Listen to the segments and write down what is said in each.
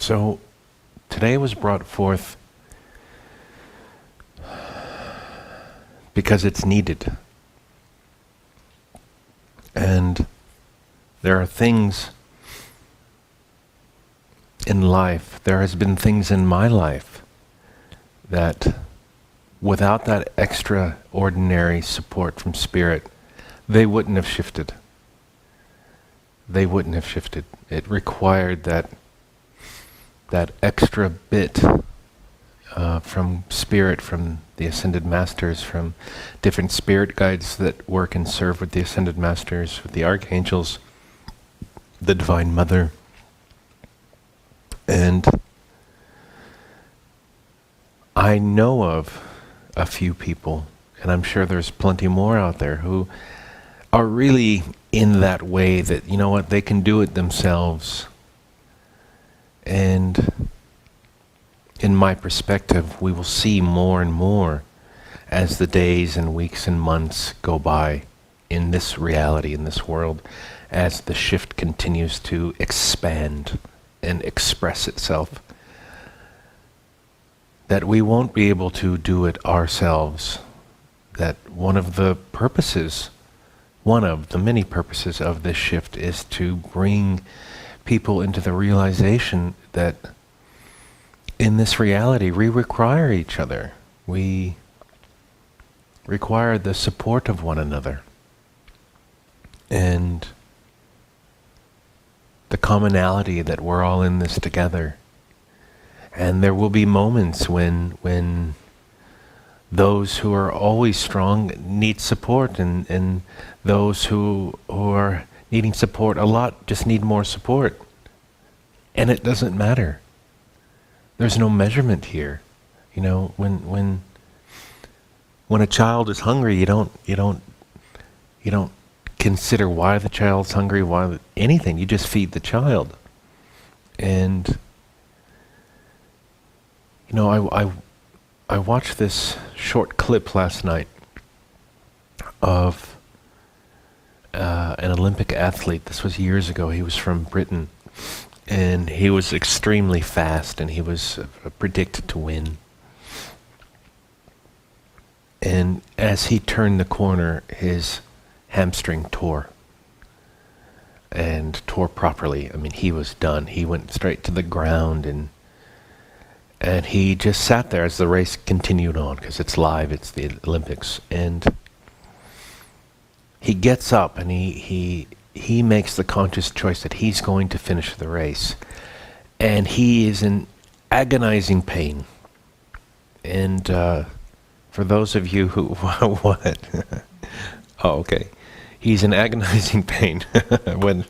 So today was brought forth because it's needed. And there are things in life, there has been things in my life that without that extraordinary support from Spirit, they wouldn't have shifted. They wouldn't have shifted. It required that extra bit from Spirit, from the Ascended Masters, from different Spirit guides that work and serve with the Ascended Masters, with the Archangels, the Divine Mother. And I know of a few people, and I'm sure there's plenty more out there, who are really in that way that, you know what, they can do it themselves. And in my perspective, we will see more and more as the days and weeks and months go by in this reality, in this world, as the shift continues to expand and express itself, that we won't be able to do it ourselves. That one of the many purposes of this shift is to bring people into the realization that in this reality we require each other. We require the support of one another. And the commonality that we're all in this together. And there will be moments when those who are always strong need support, and those who are needing support a lot just need more support. And it doesn't matter. There's no measurement here. You know, when a child is hungry, you don't consider why the child's hungry, anything. You just feed the child. And you know, I watched this short clip last night of an Olympic athlete. This was years ago. He was from Britain, and he was extremely fast, and he was predicted to win. And as he turned the corner, his hamstring tore, and tore properly. I mean, he was done. He went straight to the ground, and he just sat there as the race continued on, because it's live, it's the Olympics. And he gets up and he makes the conscious choice that he's going to finish the race. And he is in agonizing pain. And for those of you who, what? Oh, okay. He's in agonizing pain. When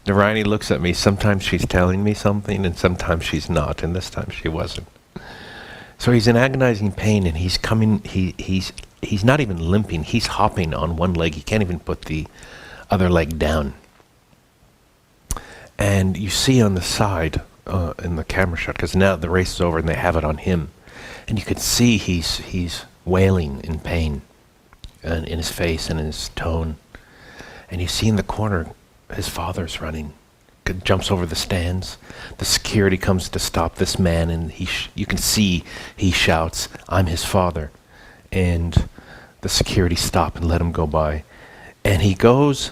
Narayani looks at me, sometimes she's telling me something and sometimes she's not, and this time she wasn't. So he's in agonizing pain, and he's coming, he's not even limping, he's hopping on one leg. He can't even put the other leg down. And you see on the side, in the camera shot, because now the race is over and they have it on him, and you could see he's wailing in pain, and in his face and in his tone. And you see in the corner, his father's running, jumps over the stands. The security comes to stop this man, and you can see he shouts, "I'm his father." And the security stop and let him go by. And he goes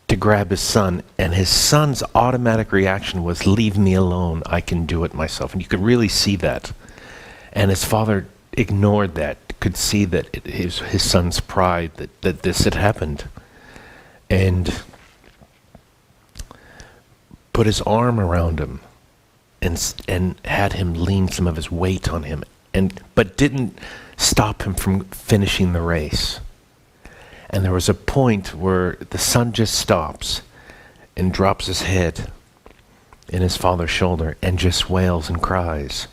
to grab his son, and his son's automatic reaction was, "Leave me alone, I can do it myself." And you could really see that. And his father ignored that, could see that it was his son's pride that this had happened. And put his arm around him and had him lean some of his weight on him, but didn't stop him from finishing the race. And there was a point where the son just stops and drops his head in his father's shoulder and just wails and cries.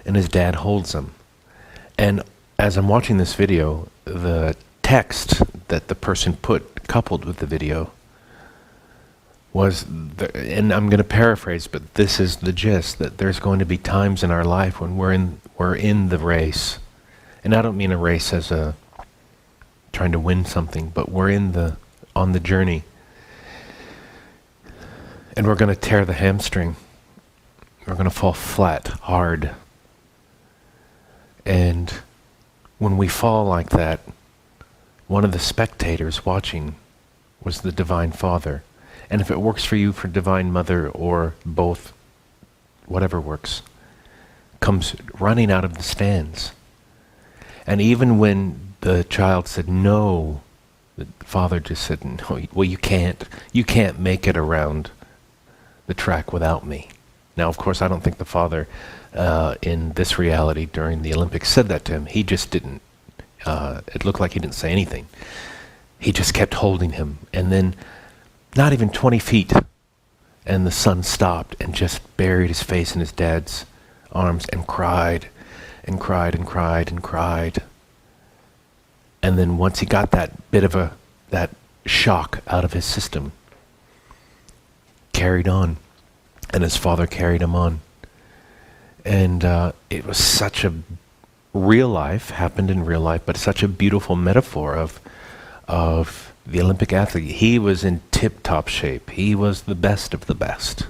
And his dad holds him. And as I'm watching this video, the text that the person put coupled with the video was, and I'm going to paraphrase, but this is the gist, that there's going to be times in our life when we're in the race. And I don't mean a race as a trying to win something, but we're on the journey. And we're going to tear the hamstring. we're going to fall flat, hard. And when we fall like that, one of the spectators watching was the Divine Father. And if it works for you for Divine Mother or both, whatever works, comes running out of the stands. And even when the child said no, the father just said, no, well, you can't make it around the track without me. Now, of course, I don't think the father in this reality during the Olympics said that to him. He just didn't. It looked like he didn't say anything. He just kept holding him. And then not even 20 feet, and the son stopped and just buried his face in his dad's arms and cried and cried and cried and cried. And then once he got that bit of that shock out of his system, carried on, and his father carried him on. And it was such a real life, happened in real life, but such a beautiful metaphor of the Olympic athlete. He was in tip-top shape. He was the best of the best.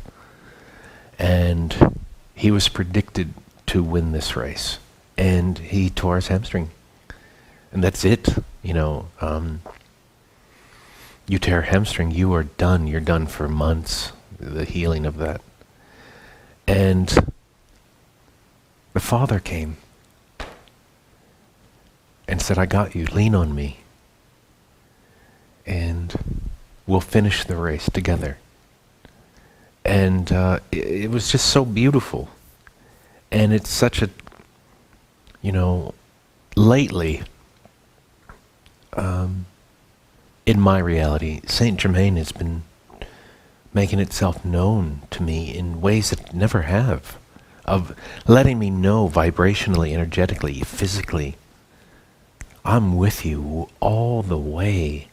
And he was predicted to win this race. And he tore his hamstring. And that's it. You know, you tear a hamstring, you are done. You're done for months, the healing of that. And the father came and said, I got you, lean on me. And we'll finish the race together. And it was just so beautiful. And it's such a, you know, lately, in my reality, Saint Germain has been making itself known to me in ways it never have, of letting me know vibrationally, energetically, physically, I'm with you all the way.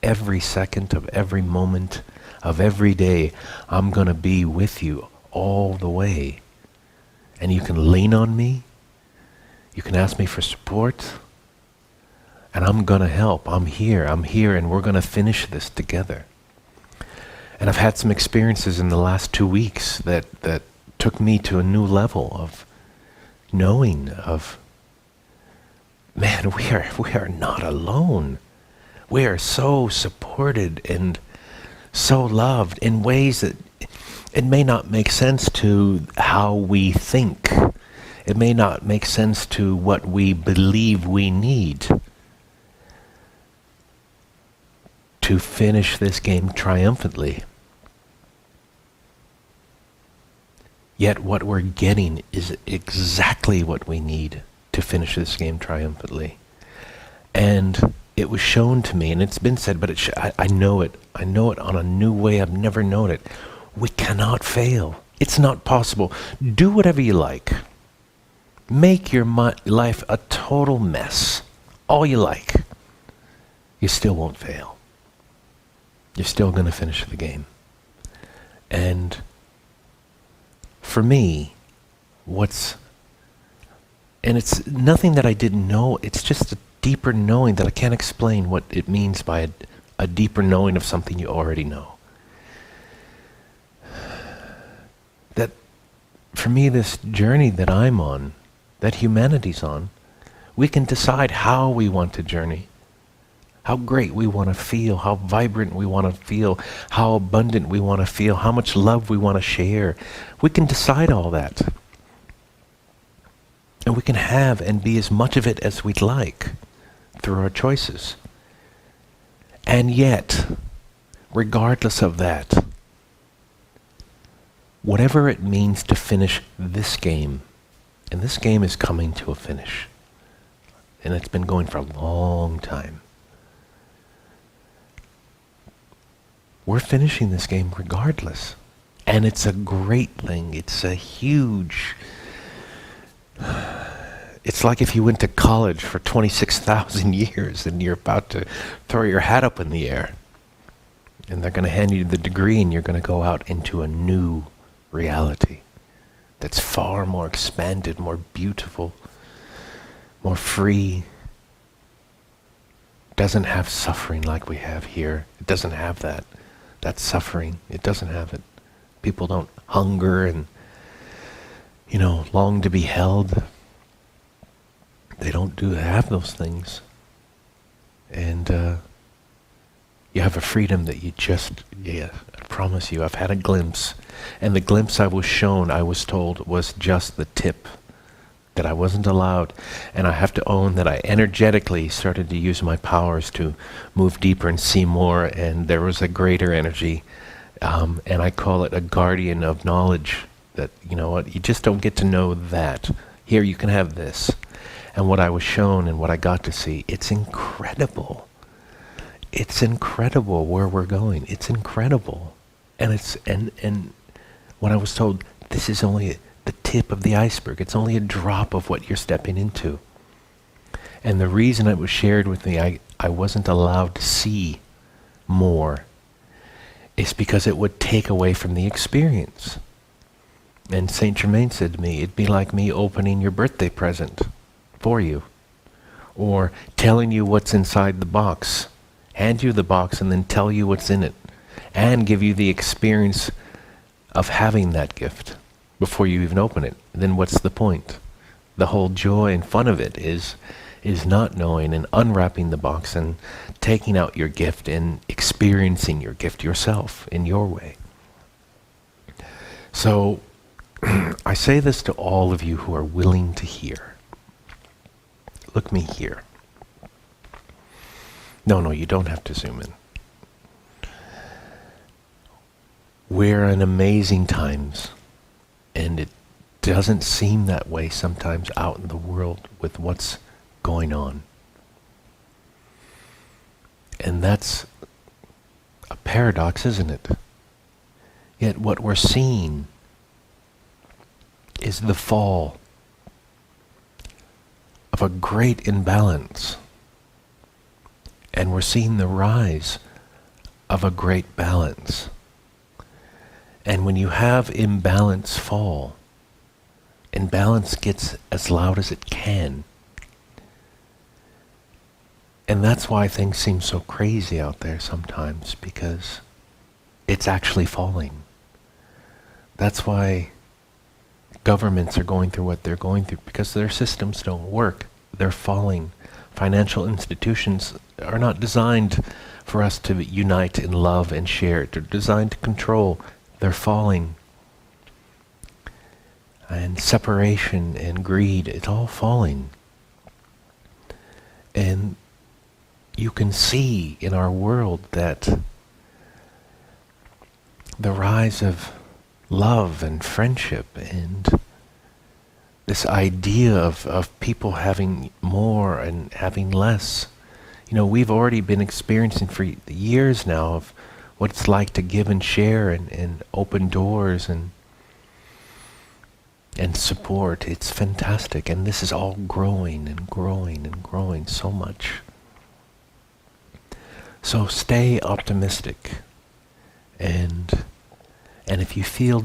Every second of every moment of every day, I'm going to be with you all the way. And you can lean on me. You can ask me for support. And I'm going to help. I'm here, and we're going to finish this together. And I've had some experiences in the last 2 weeks that took me to a new level of knowing of, man, we are not alone. We are so supported and so loved in ways that it may not make sense to how we think. It may not make sense to what we believe we need to finish this game triumphantly. Yet what we're getting is exactly what we need to finish this game triumphantly. And it was shown to me, and it's been said, but I know it. I know it on a new way. I've never known it. We cannot fail. It's not possible. Do whatever you like. Make your life a total mess. All you like. You still won't fail. You're still going to finish the game. And for me, and it's nothing that I didn't know, it's just a deeper knowing that I can't explain what it means by a deeper knowing of something you already know. That for me, this journey that I'm on, that humanity's on, we can decide how we want to journey, how great we want to feel, how vibrant we want to feel, how abundant we want to feel, how much love we want to share. We can decide all that. And we can have and be as much of it as we'd like through our choices. And yet, regardless of that, whatever it means to finish this game, and this game is coming to a finish, and it's been going for a long time, we're finishing this game regardless. And it's a great thing. It's a huge... It's like if you went to college for 26,000 years and you're about to throw your hat up in the air. And they're going to hand you the degree and you're going to go out into a new reality that's far more expanded, more beautiful, more free. Doesn't have suffering like we have here. It doesn't have that suffering. It doesn't have it. People don't hunger and long to be held. They don't have those things. And you have a freedom that you I promise you, I've had a glimpse. And the glimpse I was shown, I was told, was just the tip. That I wasn't allowed. And I have to own that I energetically started to use my powers to move deeper and see more. And there was a greater energy. And I call it a guardian of knowledge. That, you just don't get to know that. Here, you can have this. And what I was shown and what I got to see, it's incredible. It's incredible where we're going. It's incredible. And and when I was told, this is only the tip of the iceberg. It's only a drop of what you're stepping into. And the reason it was shared with me, I wasn't allowed to see more, is because it would take away from the experience. And Saint Germain said to me, it'd be like me opening your birthday present for you, or telling you what's inside the box, hand you the box and then tell you what's in it, and give you the experience of having that gift before you even open it. Then what's the point? The whole joy and fun of it is not knowing and unwrapping the box and taking out your gift and experiencing your gift yourself in your way. So I say this to all of you who are willing to hear. Look me here. No, you don't have to zoom in. We're in amazing times, and it doesn't seem that way sometimes out in the world with what's going on. And that's a paradox, isn't it? Yet what we're seeing is the fall of a great imbalance. And we're seeing the rise of a great balance. And when you have imbalance fall, imbalance gets as loud as it can. And that's why things seem so crazy out there sometimes, because it's actually falling. That's why governments are going through what they're going through, because their systems don't work. They're falling. Financial institutions are not designed for us to unite in love and share. They're designed to control. They're falling. And separation and greed, it's all falling. And you can see in our world that the rise of love and friendship and this idea of people having more and having less. We've already been experiencing for years now of what it's like to give and share and open doors and support. It's fantastic. And this is all growing and growing and growing so much. So stay optimistic. And if you feel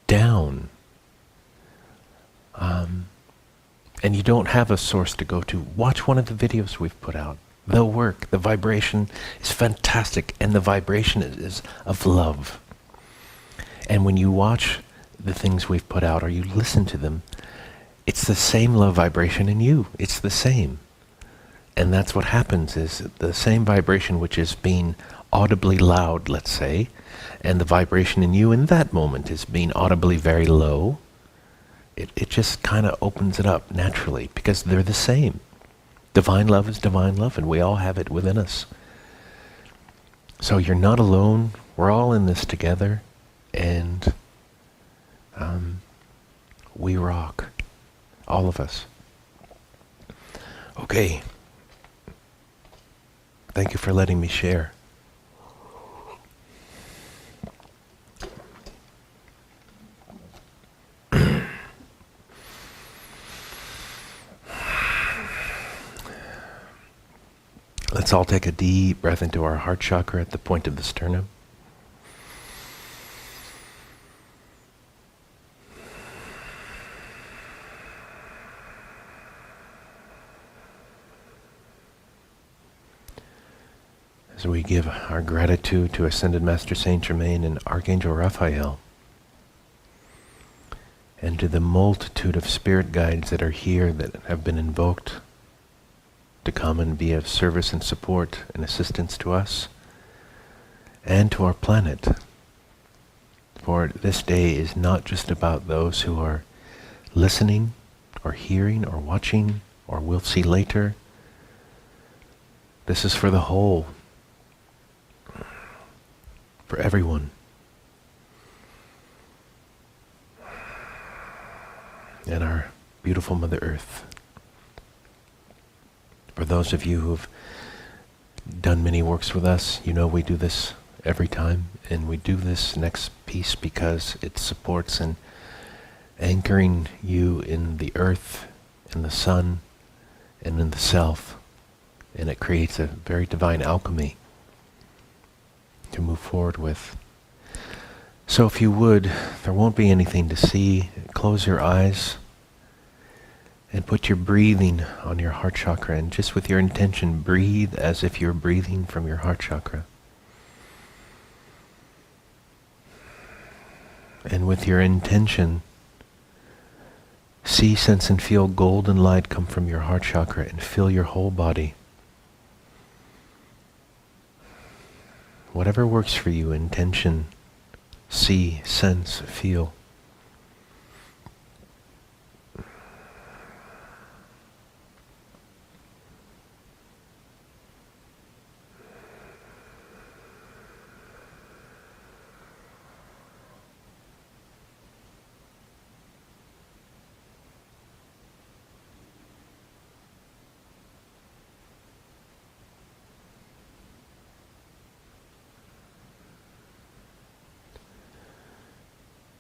down, and you don't have a source to go to, watch one of the videos we've put out. They'll work. The vibration is fantastic, and the vibration is of love. And when you watch the things we've put out, or you listen to them, it's the same love vibration in you. It's the same. And that's what happens, is the same vibration which is being audibly loud, let's say, and the vibration in you in that moment is being audibly very low. It just kind of opens it up naturally, because they're the same. Divine love is divine love, and we all have it within us. So you're not alone. We're all in this together, and we rock. All of us. Okay. Thank you for letting me share. Let's all take a deep breath into our heart chakra at the point of the sternum. As we give our gratitude to Ascended Master Saint Germain and Archangel Raphael, and to the multitude of spirit guides that are here that have been invoked to come and be of service and support and assistance to us and to our planet. For this day is not just about those who are listening or hearing or watching or will see later. This is for the whole, for everyone. And our beautiful Mother Earth. For those of you who've done many works with us, you know we do this every time, and we do this next piece because it supports and anchoring you in the earth, in the sun, and in the self, and it creates a very divine alchemy to move forward with. So if you would, there won't be anything to see. Close your eyes and put your breathing on your heart chakra, and just with your intention, breathe as if you're breathing from your heart chakra. And with your intention, see, sense, and feel golden light come from your heart chakra and fill your whole body. Whatever works for you, intention, see, sense, feel.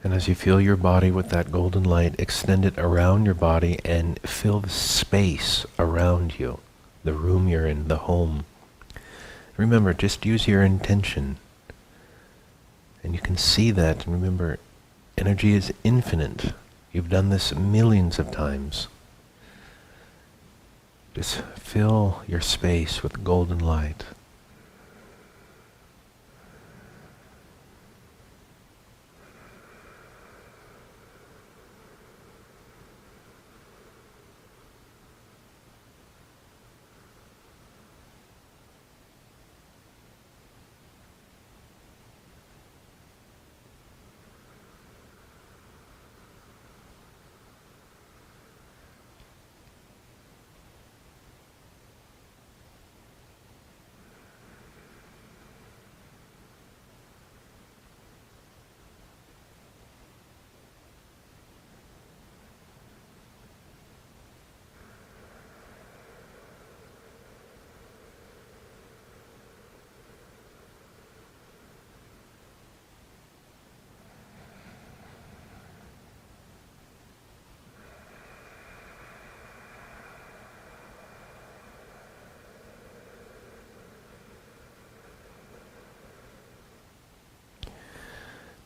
And as you fill your body with that golden light, extend it around your body and fill the space around you, the room you're in, the home. Remember, just use your intention. And you can see that. And remember, energy is infinite. You've done this millions of times. Just fill your space with golden light.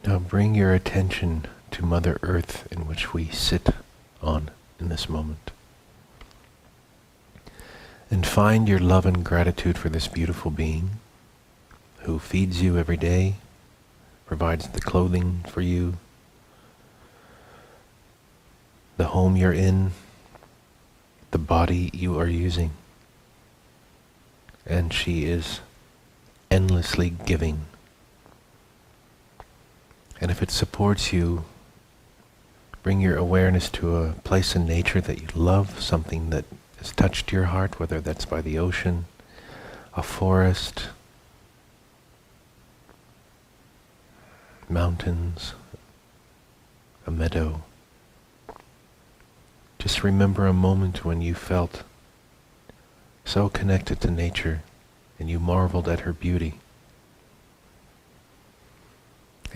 Now bring your attention to Mother Earth, in which we sit on in this moment. And find your love and gratitude for this beautiful being who feeds you every day, provides the clothing for you, the home you're in, the body you are using. And she is endlessly giving. And if it supports you, bring your awareness to a place in nature that you love, something that has touched your heart, whether that's by the ocean, a forest, mountains, a meadow. Just remember a moment when you felt so connected to nature and you marveled at her beauty.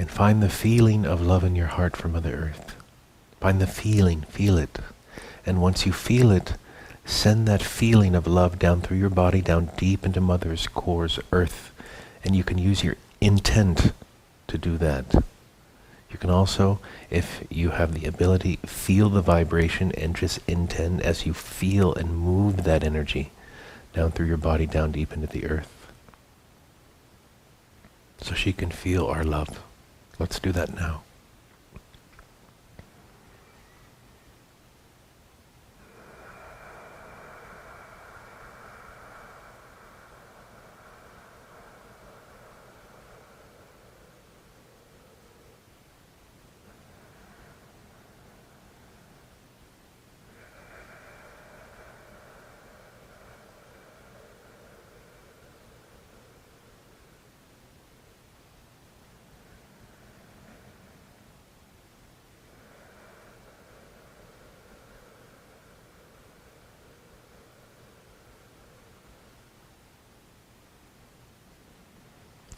And find the feeling of love in your heart for Mother Earth. Find the feeling, feel it. And once you feel it, send that feeling of love down through your body, down deep into Mother's core's earth. And you can use your intent to do that. You can also, if you have the ability, feel the vibration and just intend as you feel and move that energy down through your body, down deep into the earth. So she can feel our love. Let's do that now.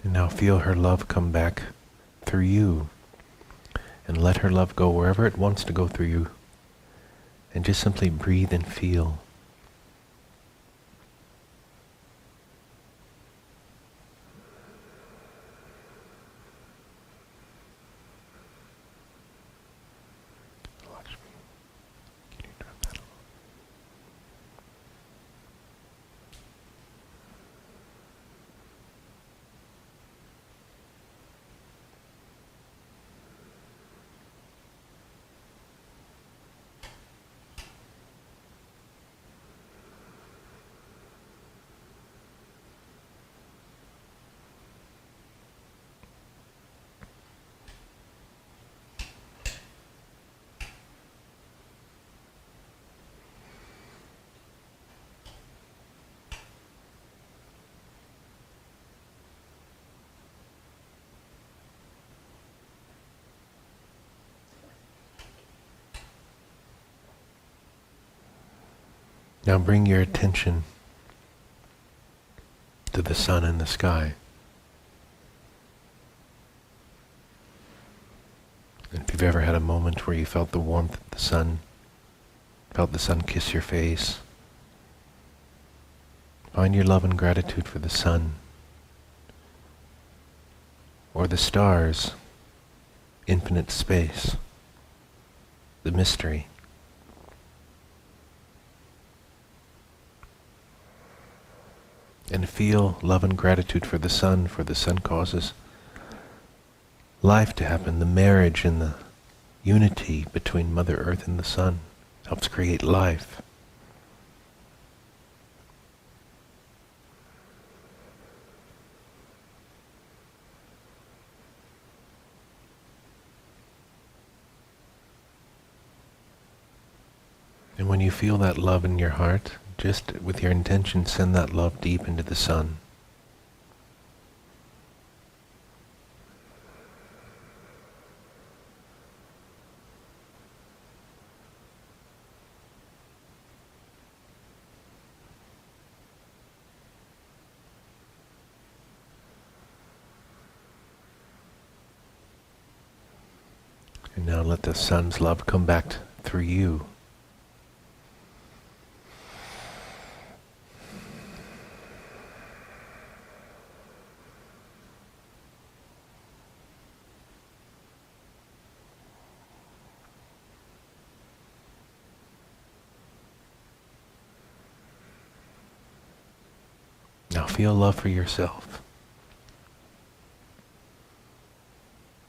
And now feel her love come back through you. And let her love go wherever it wants to go through you. And just simply breathe and feel. Now bring your attention to the sun and the sky. And if you've ever had a moment where you felt the warmth of the sun, felt the sun kiss your face, find your love and gratitude for the sun, or the stars, infinite space, the mystery. And feel love and gratitude for the sun causes life to happen, the marriage and the unity between Mother Earth and the sun helps create life. And when you feel that love in your heart, just with your intention, send that love deep into the sun. And now let the sun's love come back through you. Now feel love for yourself.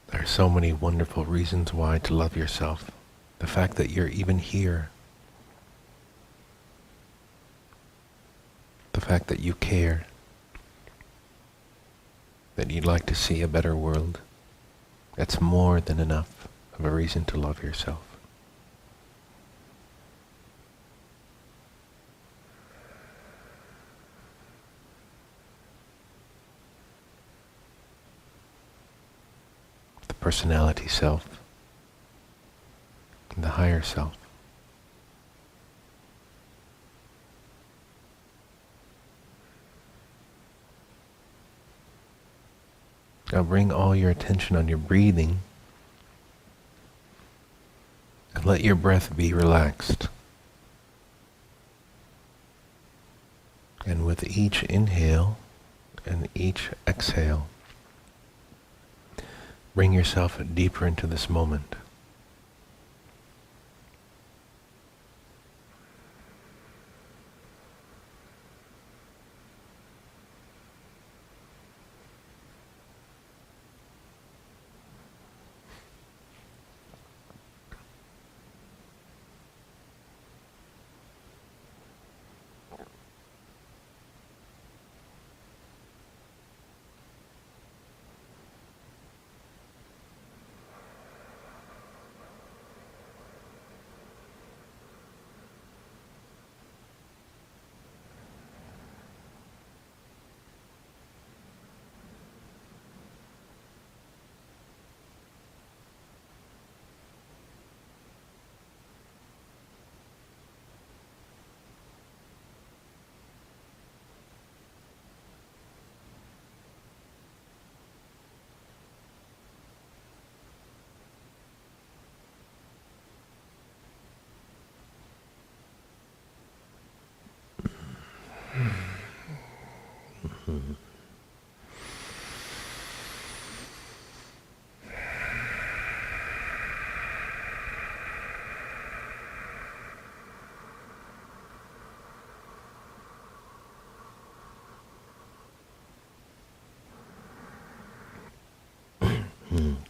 There are so many wonderful reasons why to love yourself. The fact that you're even here. The fact that you care. That you'd like to see a better world. That's more than enough of a reason to love yourself. Personality self, and the higher self. Now bring all your attention on your breathing and let your breath be relaxed. And with each inhale and each exhale, bring yourself deeper into this moment.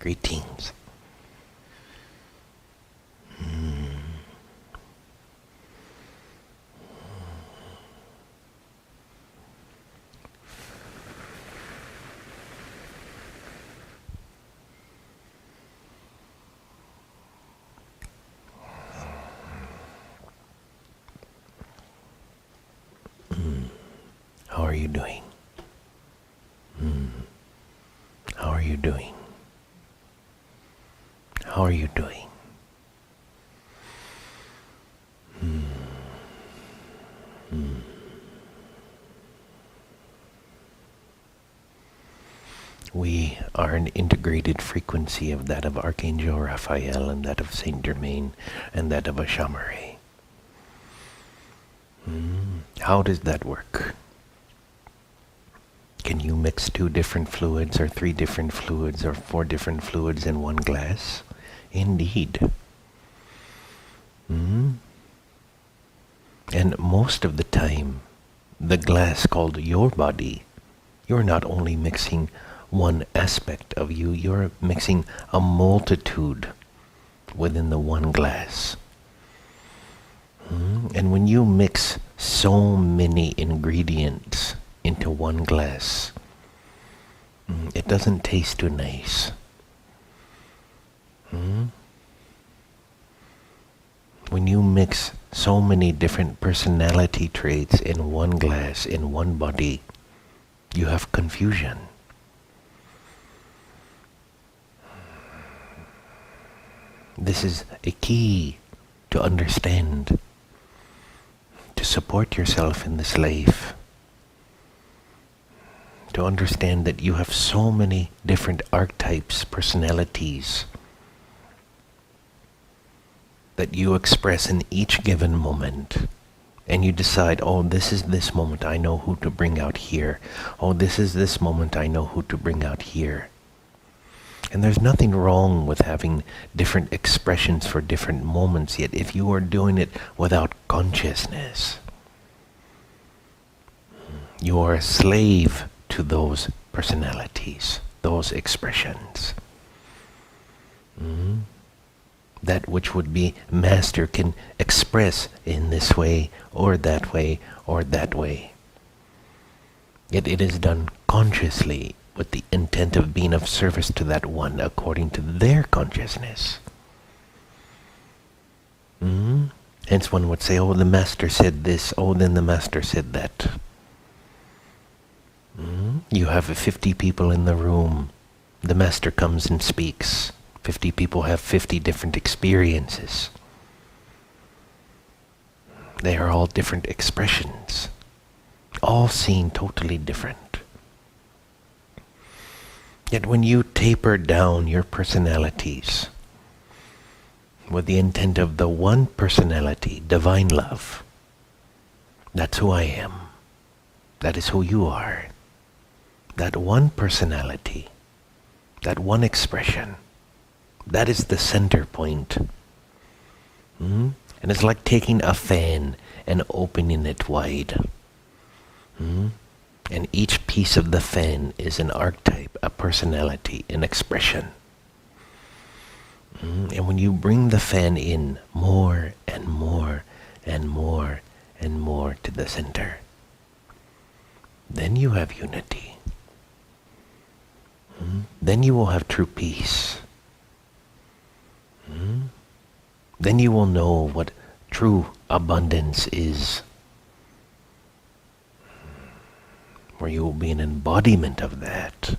Greetings. How are you doing? How are you doing? How are you doing? We are an integrated frequency of that of Archangel Raphael and that of Saint Germain and that of Ashamarae. How does that work? Can you mix 2 different fluids or 3 different fluids or 4 different fluids in one glass? Indeed. And most of the time, the glass called your body, you're not only mixing one aspect of you, you're mixing a multitude within the one glass. And when you mix so many ingredients into one glass, it doesn't taste too nice. When you mix so many different personality traits in one glass, in one body, you have confusion. This is a key to understand, to support yourself in this life, to understand that you have so many different archetypes, personalities, that you express in each given moment. And you decide, oh, this is this moment, I know who to bring out here. Oh, this is this moment, I know who to bring out here. And there's nothing wrong with having different expressions for different moments, yet if you are doing it without consciousness, you are a slave to those personalities, those expressions. That which would be master can express in this way, or that way, or that way. Yet it is done consciously with the intent of being of service to that one according to their consciousness. Hence one would say, oh, the master said this, oh, then the master said that. You have 50 people in the room. The master comes and speaks. 50 people have 50 different experiences. They are all different expressions, all seen totally different. Yet when you taper down your personalities with the intent of the one personality, divine love, that's who I am. That is who you are. That one personality, that one expression, that is the center point. And it's like taking a fan and opening it wide. And each piece of the fan is an archetype, a personality, an expression. And when you bring the fan in more and more and more and more to the center, then you have unity. Then you will have true peace. Then you will know what true abundance is, where you will be an embodiment of that.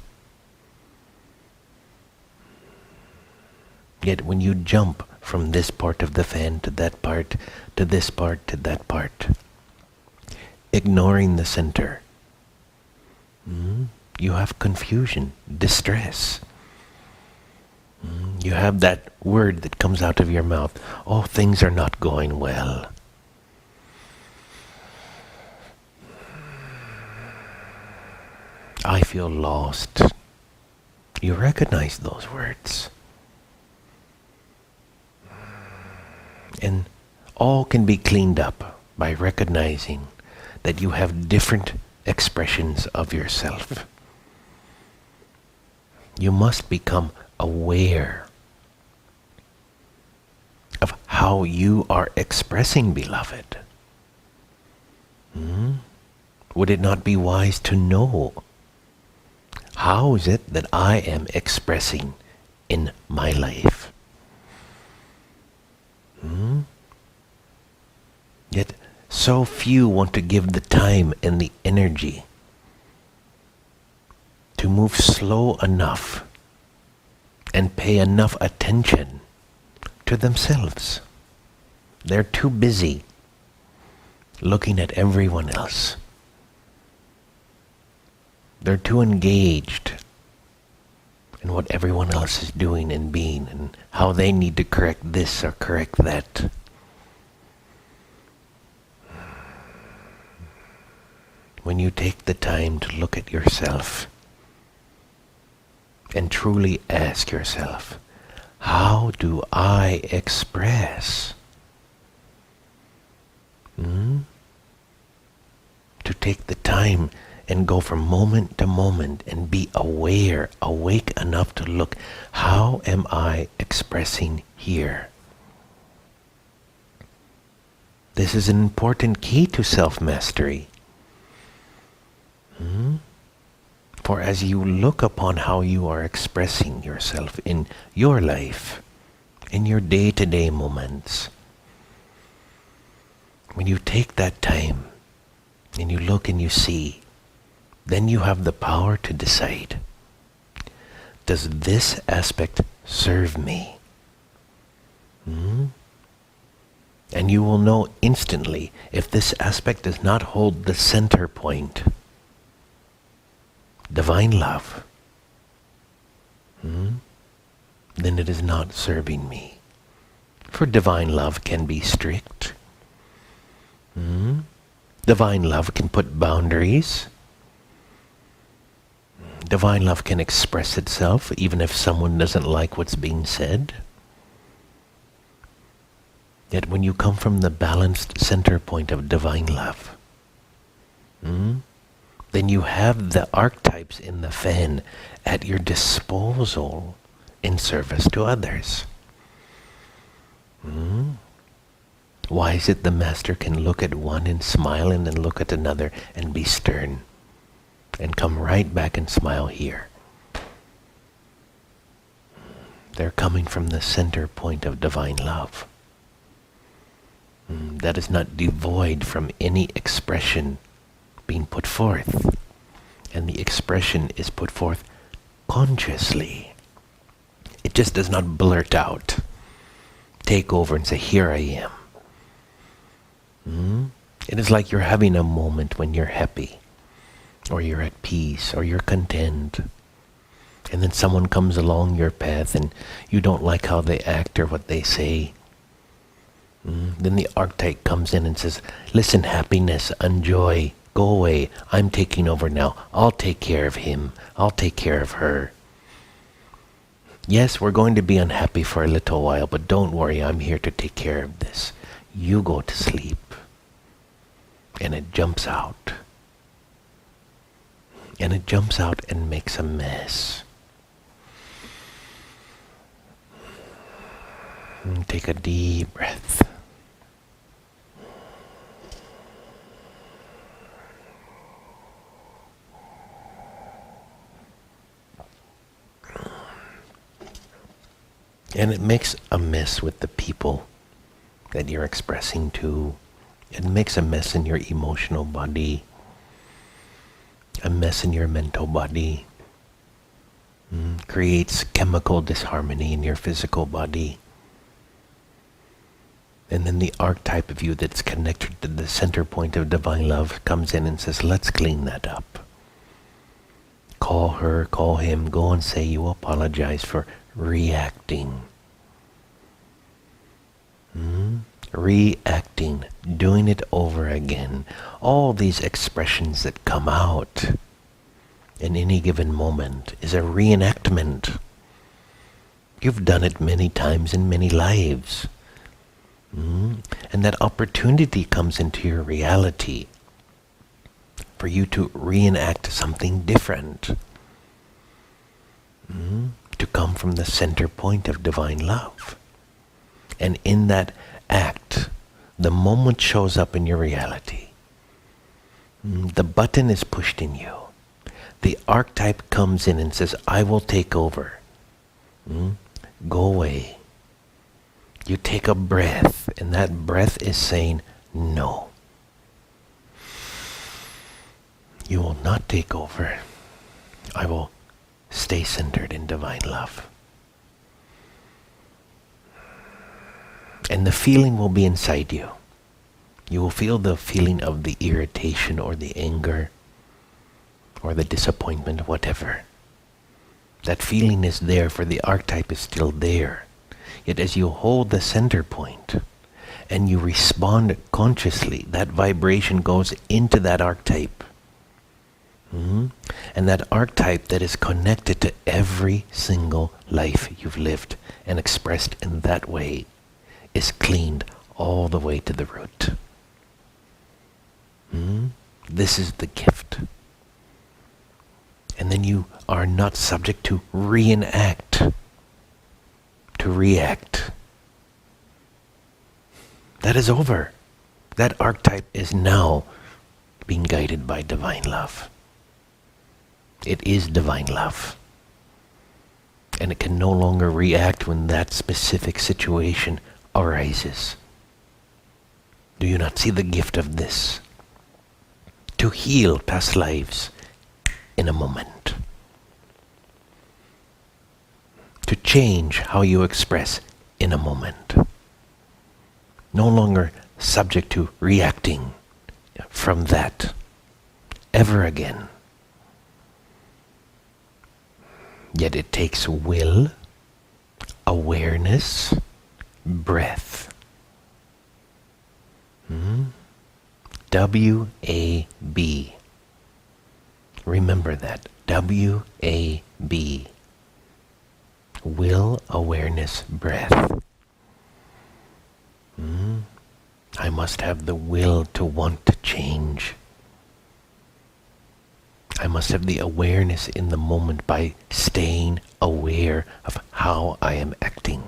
Yet when you jump from this part of the fan to that part, to this part, to that part, ignoring the center, you have confusion, distress. You have that word that comes out of your mouth, oh, things are not going well. I feel lost. You recognize those words. And all can be cleaned up by recognizing that you have different expressions of yourself. You must become aware of how you are expressing, beloved. Would it not be wise to know, how is it that I am expressing in my life? Yet so few want to give the time and the energy to move slow enough and pay enough attention to themselves. They're too busy looking at everyone else. They're too engaged in what everyone else is doing and being and how they need to correct this or correct that. When you take the time to look at yourself and truly ask yourself, how do I express? To take the time and go from moment to moment and be aware, awake enough to look, how am I expressing here? This is an important key to self-mastery. For as you look upon how you are expressing yourself in your life, in your day-to-day moments, when you take that time and you look and you see, then you have the power to decide, does this aspect serve me? And you will know instantly if this aspect does not hold the center point, divine love, then it is not serving me. For divine love can be strict. Divine love can put boundaries. Divine love can express itself even if someone doesn't like what's being said. Yet when you come from the balanced center point of divine love, then you have the archetypes in the fan at your disposal in service to others. Why is it the master can look at one and smile and then look at another and be stern and come right back and smile here? They're coming from the center point of divine love. That is not devoid from any expression being put forth. And the expression is put forth consciously. It just does not blurt out, take over and say, here I am. It is like you're having a moment when you're happy, or you're at peace, or you're content. And then someone comes along your path and you don't like how they act or what they say. Then the archetype comes in and says, listen, happiness, enjoy, go away. I'm taking over now. I'll take care of him. I'll take care of her. Yes, we're going to be unhappy for a little while, but don't worry, I'm here to take care of this. You go to sleep. And it jumps out. And it jumps out and makes a mess. And take a deep breath. And it makes a mess with the people that you're expressing to. It makes a mess in your emotional body, a mess in your mental body, creates chemical disharmony in your physical body. And then the archetype of you that's connected to the center point of divine love comes in and says, let's clean that up. Call her, call him, go and say you apologize for reacting. Reacting, doing it over again. All these expressions that come out in any given moment is a reenactment. You've done it many times in many lives. And that opportunity comes into your reality for you to reenact something different. to come from the center point of divine love. And in that act, the moment shows up in your reality. The button is pushed in you. The archetype comes in and says, I will take over. Go away. You take a breath, and that breath is saying, no. You will not take over. I will stay centered in divine love. And the feeling will be inside you. You will feel the feeling of the irritation or the anger or the disappointment, whatever. That feeling is there, for the archetype is still there. Yet as you hold the center point and you respond consciously, that vibration goes into that archetype. And that archetype that is connected to every single life you've lived and expressed in that way is cleaned all the way to the root. This is the gift. And then you are not subject to reenact, to react. That is over. That archetype is now being guided by divine love. It is divine love. And it can no longer react when that specific situation arises. Do you not see the gift of this? To heal past lives in a moment. To change how you express in a moment. No longer subject to reacting from that ever again. Yet it takes will, awareness, breath. W-A-B. Remember that. W-A-B. Will, awareness, breath. I must have the will to want to change. I must have the awareness in the moment by staying aware of how I am acting.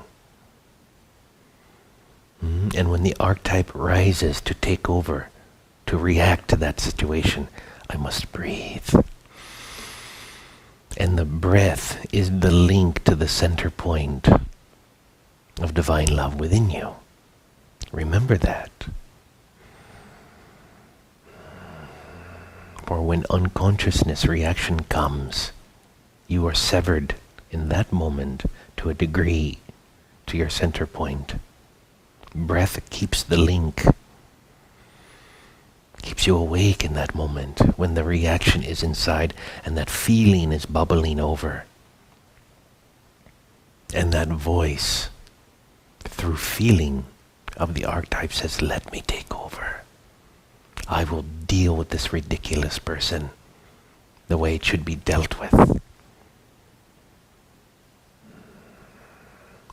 And when the archetype rises to take over, to react to that situation, I must breathe. And the breath is the link to the center point of divine love within you. Remember that. For when unconsciousness reaction comes, you are severed in that moment to a degree to your center point. Breath keeps the link, keeps you awake in that moment when the reaction is inside and that feeling is bubbling over. And that voice, through feeling of the archetype, says, let me take over. I will deal with this ridiculous person the way it should be dealt with.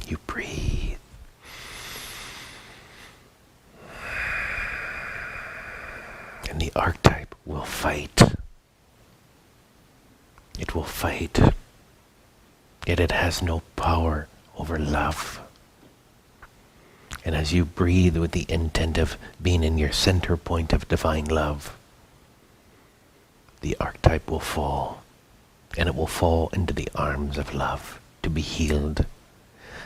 You breathe. And the archetype will fight. It will fight. Yet it has no power over love. And as you breathe with the intent of being in your center point of divine love, the archetype will fall. And it will fall into the arms of love to be healed.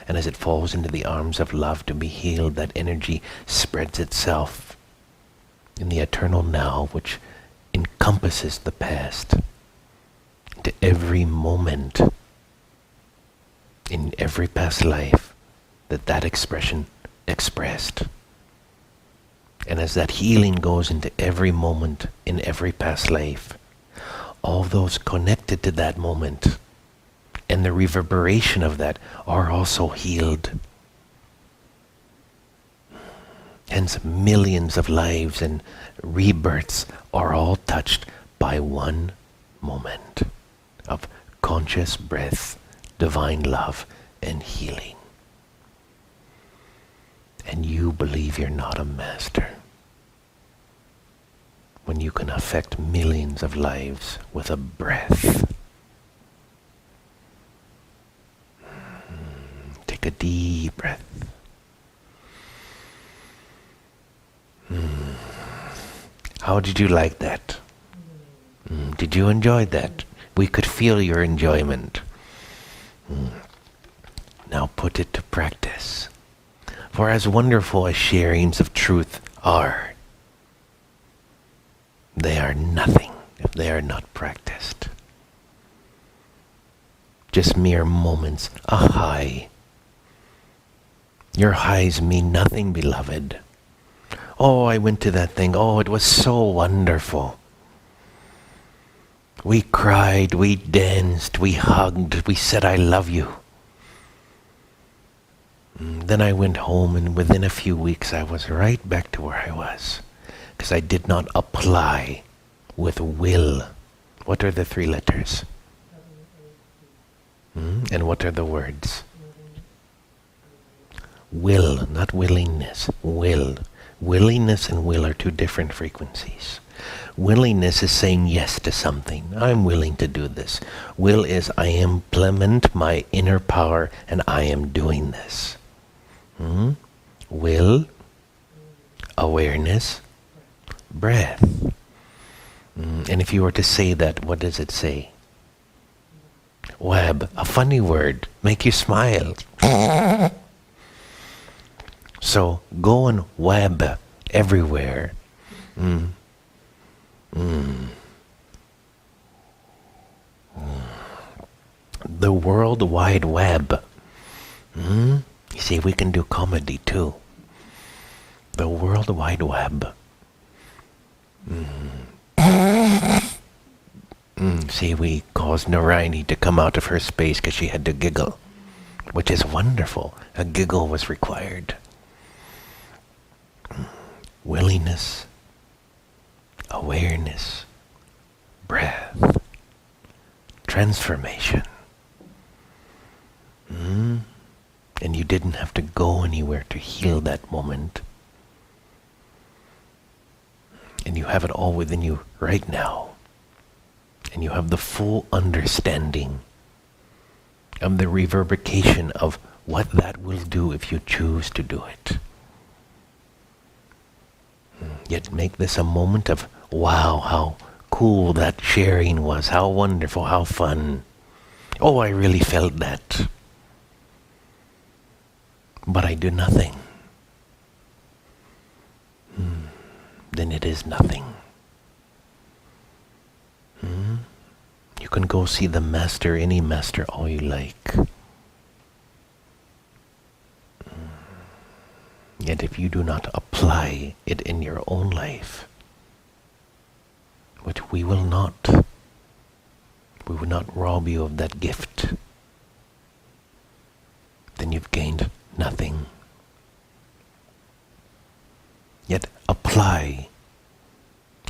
And as it falls into the arms of love to be healed, that energy spreads itself in the eternal now, which encompasses the past, into every moment, in every past life, that expression expressed. And as that healing goes into every moment in every past life, all those connected to that moment and the reverberation of that are also healed. Hence, millions of lives and rebirths are all touched by one moment of conscious breath, divine love, and healing. And you believe you're not a master when you can affect millions of lives with a breath. Take a deep breath. How did you like that? Did you enjoy that? We could feel your enjoyment. Now put it to practice. For as wonderful as sharings of truth are, they are nothing if they are not practiced. Just mere moments, a high. Your highs mean nothing, beloved. Oh, I went to that thing. Oh, it was so wonderful. We cried, we danced, we hugged, we said, I love you. Then I went home, and within a few weeks I was right back to where I was. Because I did not apply with will. What are the 3 letters? And what are the words? Will, not willingness. Will. Willingness and will are 2 different frequencies. Willingness is saying yes to something. I'm willing to do this. Will is I implement my inner power and I am doing this. Will, awareness, breath. And if you were to say that, what does it say? Web, a funny word, make you smile. So go and web everywhere. The World Wide Web. You see, we can do comedy too. The World Wide Web. See, we caused Narayani to come out of her space because she had to giggle, which is wonderful. A giggle was required. Willingness, awareness, breath, transformation. And you didn't have to go anywhere to heal that moment. And you have it all within you right now. And you have the full understanding of the reverberation of what that will do if you choose to do it. Yet make this a moment of, wow, how cool that sharing was, how wonderful, how fun. Oh, I really felt that. But I do nothing. Then it is nothing. You can go see the master, any master, all you like. Yet if you do not apply it in your own life, which we will not rob you of that gift, then you've gained nothing. Yet apply.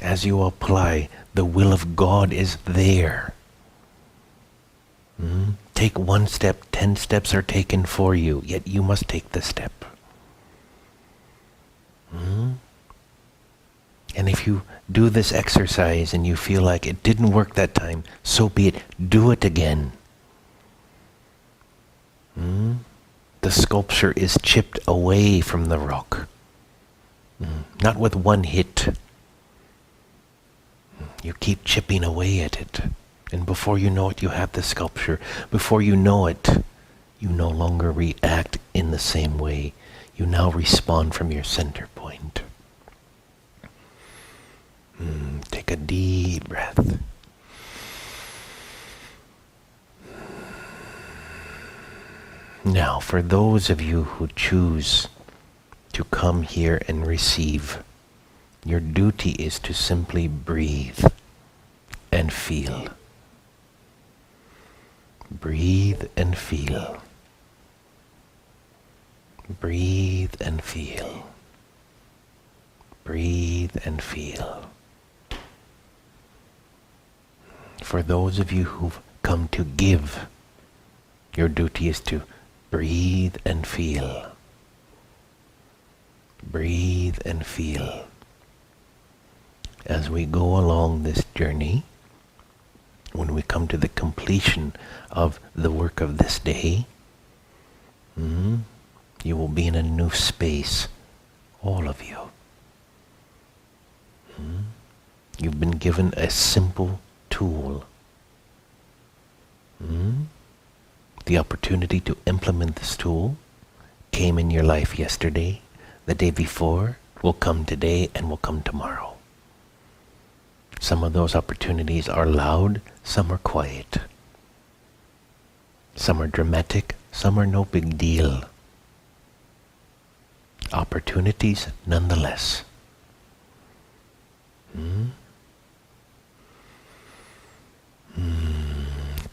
As you apply, the will of God is there. Take 1 step, 10 steps are taken for you, yet you must take the step. And if you do this exercise and you feel like it didn't work that time, so be it. Do it again. The sculpture is chipped away from the rock. Not with 1 hit. You keep chipping away at it. And before you know it, you have the sculpture. Before you know it, you no longer react in the same way. You now respond from your center point. Take a deep breath. Now, for those of you who choose to come here and receive, your duty is to simply breathe and feel. Breathe and feel. Breathe and feel. Breathe and feel. For those of you who've come to give, your duty is to breathe and feel. Breathe and feel. As we go along this journey, when we come to the completion of the work of this day, You will be in a new space, all of you. You've been given a simple tool. The opportunity to implement this tool came in your life yesterday, the day before, will come today, and will come tomorrow. Some of those opportunities are loud, some are quiet. Some are dramatic, some are no big deal. Opportunities nonetheless.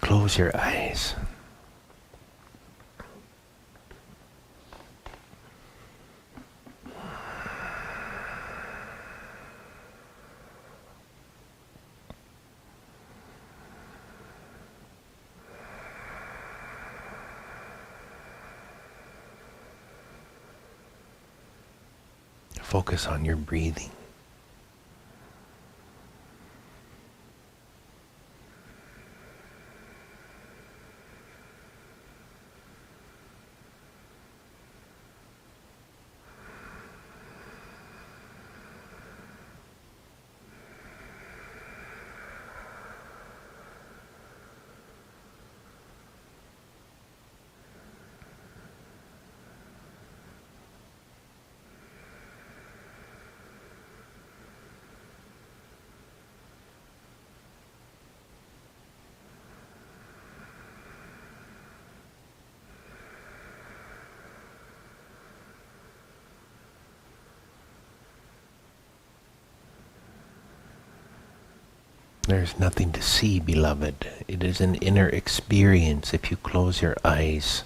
Close your eyes. Focus on your breathing. There's nothing to see, beloved. It is an inner experience. If you close your eyes,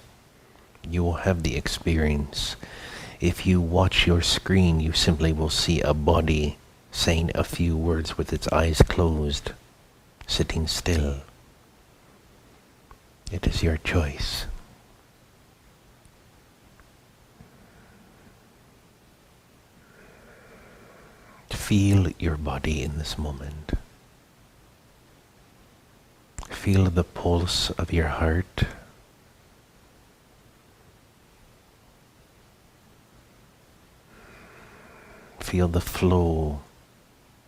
you will have the experience. If you watch your screen, you simply will see a body saying a few words with its eyes closed, sitting still. It is your choice. Feel your body in this moment. Feel the pulse of your heart. Feel the flow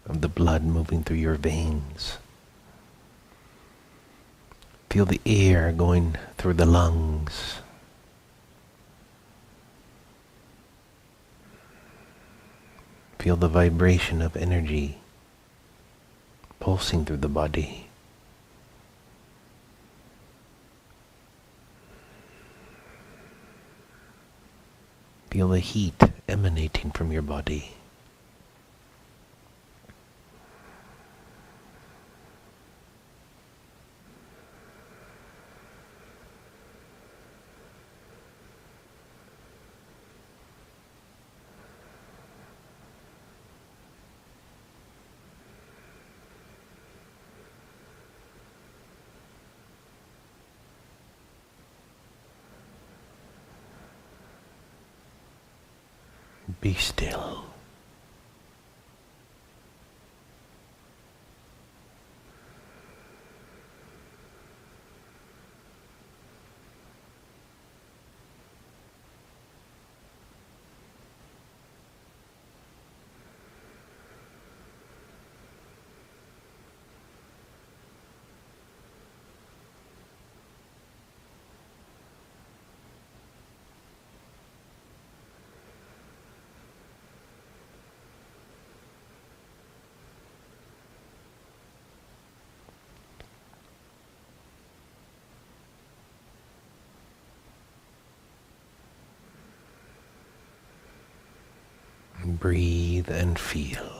of the blood moving through your veins. Feel the air going through the lungs. Feel the vibration of energy pulsing through the body. Feel the heat emanating from your body. Be still. Breathe and feel.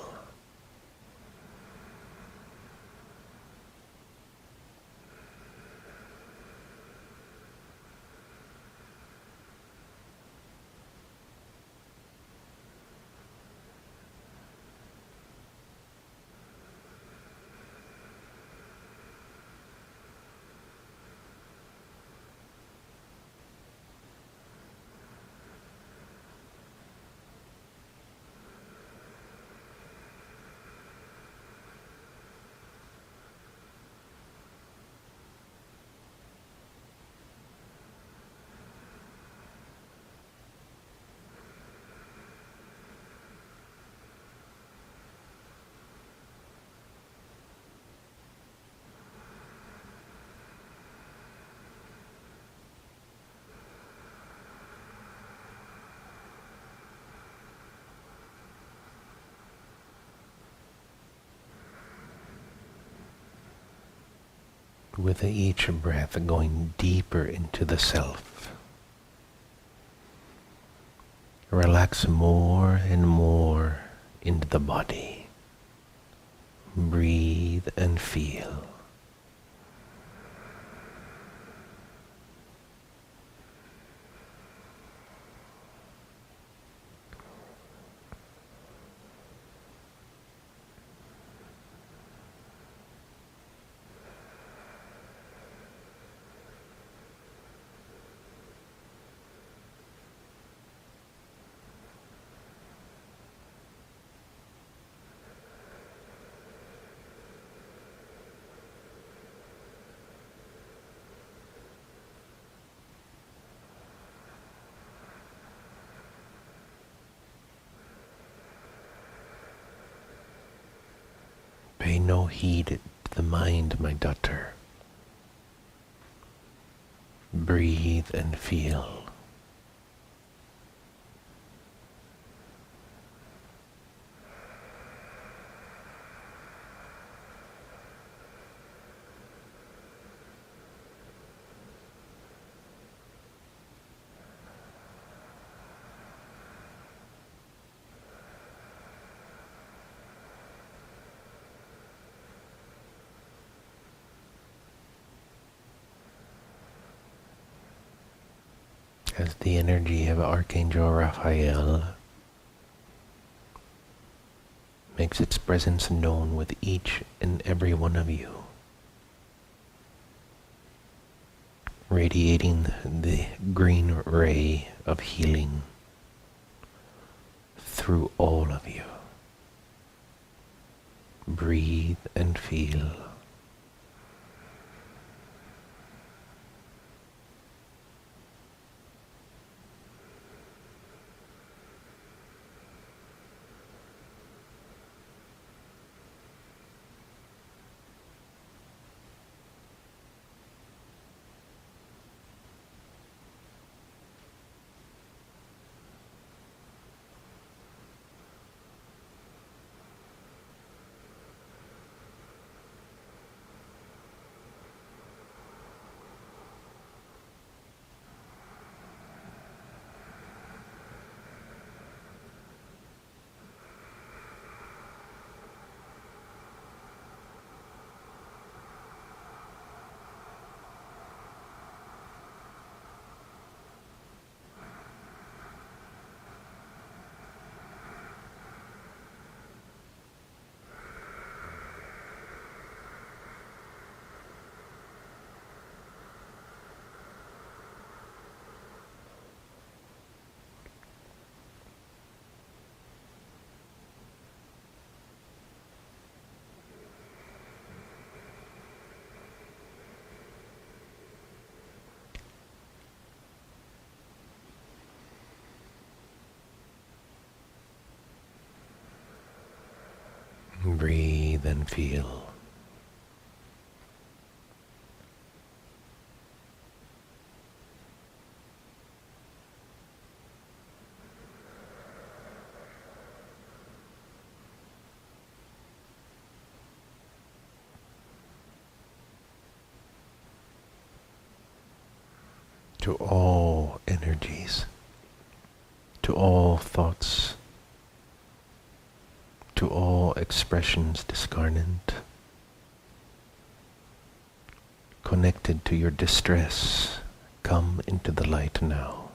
with each breath going deeper into the self. Relax more and more into the body. Breathe and feel. Pay no heed to the mind, my daughter. Breathe and feel. As the energy of Archangel Raphael makes its presence known with each and every one of you, radiating the green ray of healing through all of you. Breathe and feel. Breathe and feel. To all energies, to all thoughts, to all expressions discarnate, connected to your distress, come into the light now.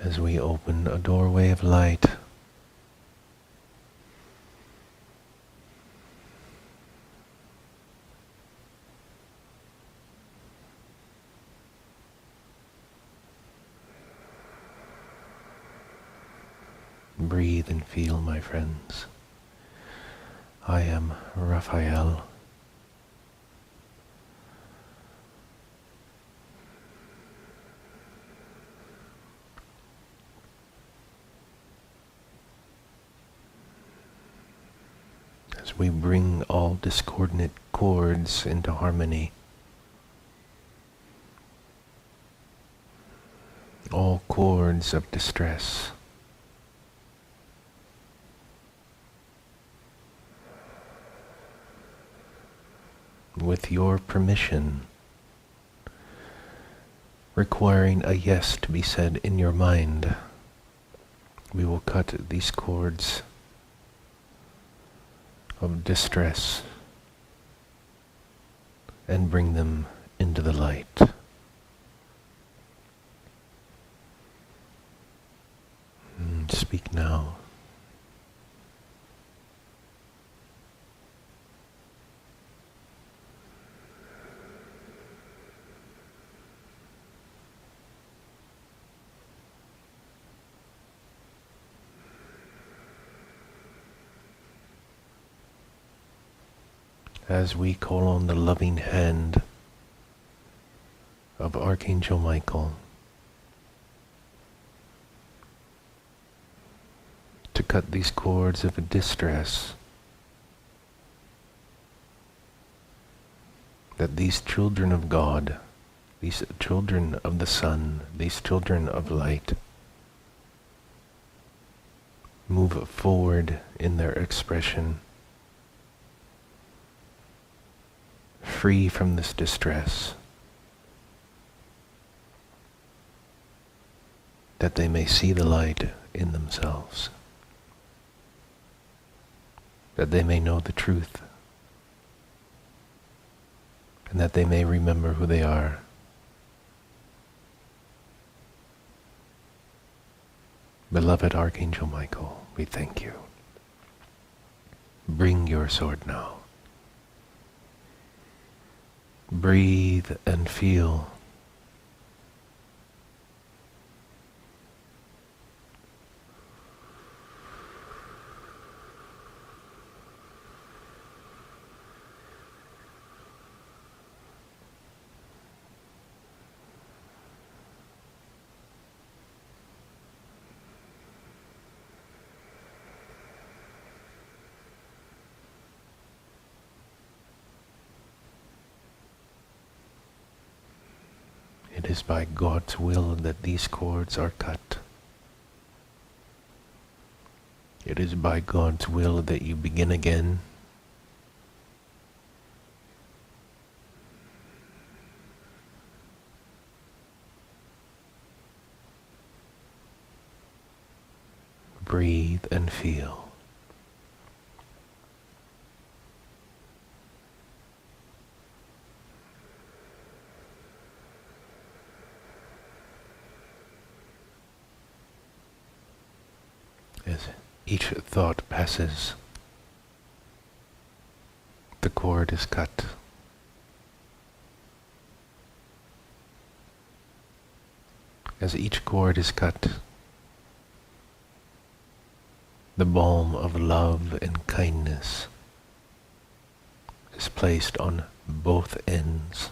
As we open a doorway of light, breathe and feel, my friends. I am Raphael. As we bring all discordant chords into harmony, all chords of distress, with your permission, requiring a yes to be said in your mind, we will cut these cords of distress and bring them into the light. Speak now. As we call on the loving hand of Archangel Michael to cut these cords of distress, that these children of God, these children of the sun, these children of light, move forward in their expression, free from this distress, that they may see the light in themselves, that they may know the truth, and that they may remember who they are. Beloved Archangel Michael, we thank you. Bring your sword now. Breathe and feel. It is by God's will that these cords are cut. It is by God's will that you begin again. Breathe and feel. As each thought passes, the cord is cut. As each cord is cut, the balm of love and kindness is placed on both ends.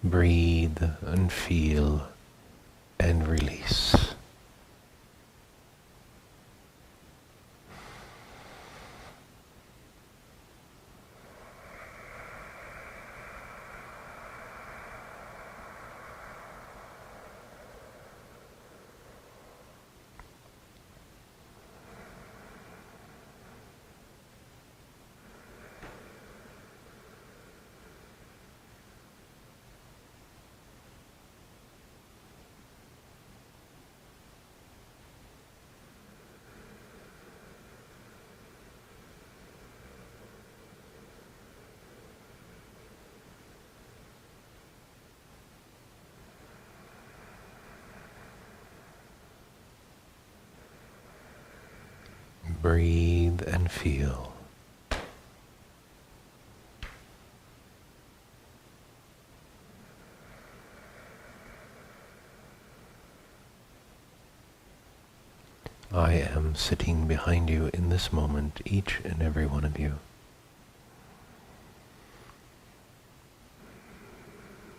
Breathe and feel and release. Breathe and feel. I am sitting behind you in this moment, each and every one of you.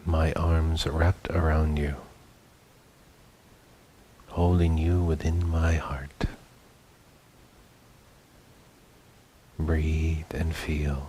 My arms wrapped around you, holding you within my heart. Breathe and feel.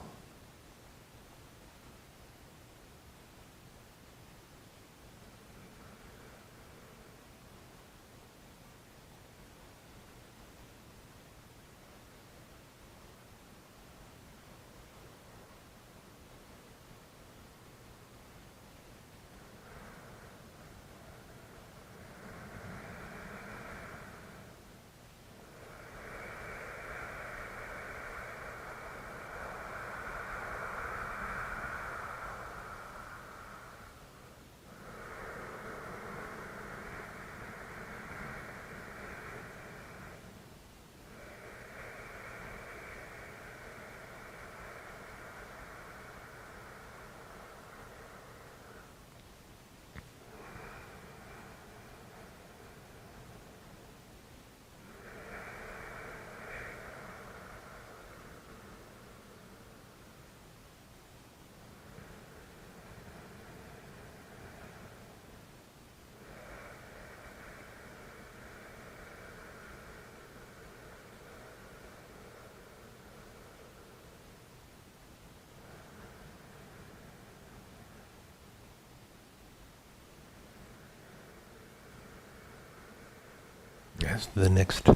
as the next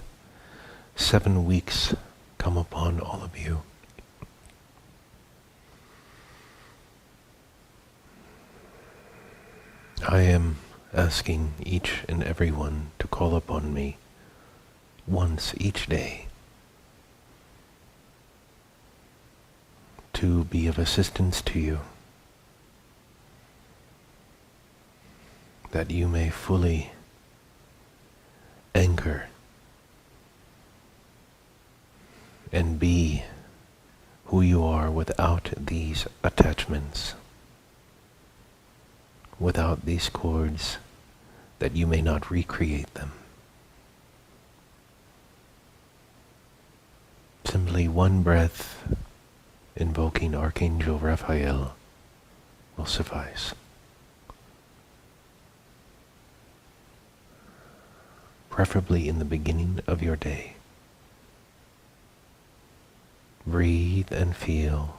7 weeks come upon all of you, I am asking each and every one to call upon me once each day to be of assistance to you, that you may fully anchor and be who you are without these attachments, without these cords, that you may not recreate them. Simply one breath invoking Archangel Raphael will suffice. Preferably in the beginning of your day. Breathe and feel.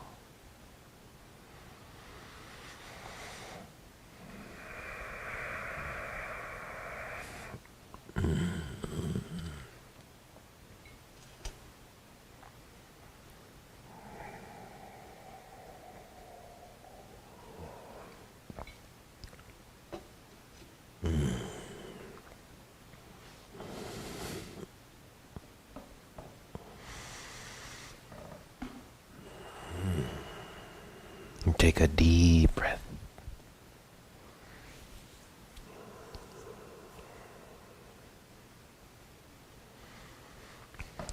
Take a deep breath.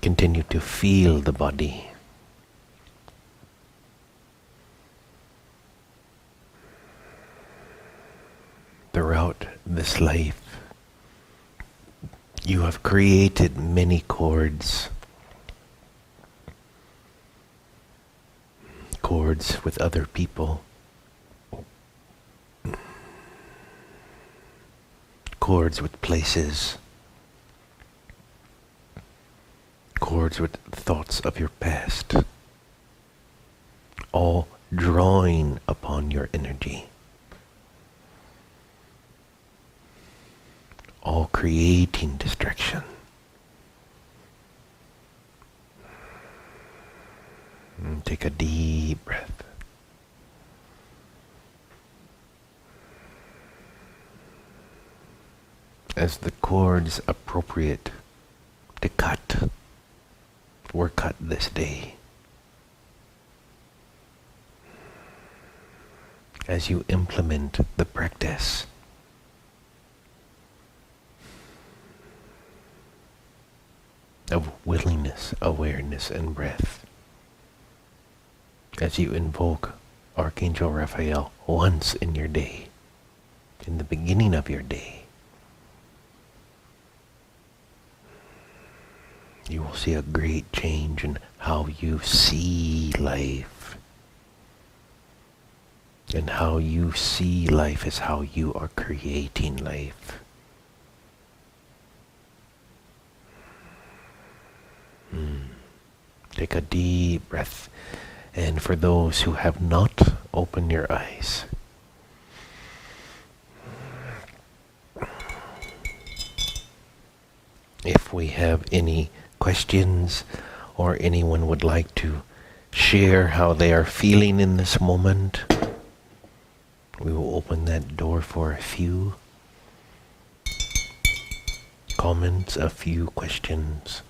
Continue to feel the body. Throughout this life, you have created many cords. Cords with other people. Cords with places. Cords with thoughts of your past. All drawing upon your energy. All creating distraction. Take a deep breath. As the cords appropriate to cut were cut this day. As you implement the practice of willingness, awareness, and breath, as you invoke Archangel Raphael once in your day, in the beginning of your day, you will see a great change in how you see life. And how you see life is how you are creating life. Take a deep breath. And for those who have not, open your eyes. If we have any questions or anyone would like to share how they are feeling in this moment, we will open that door for a few comments, a few questions.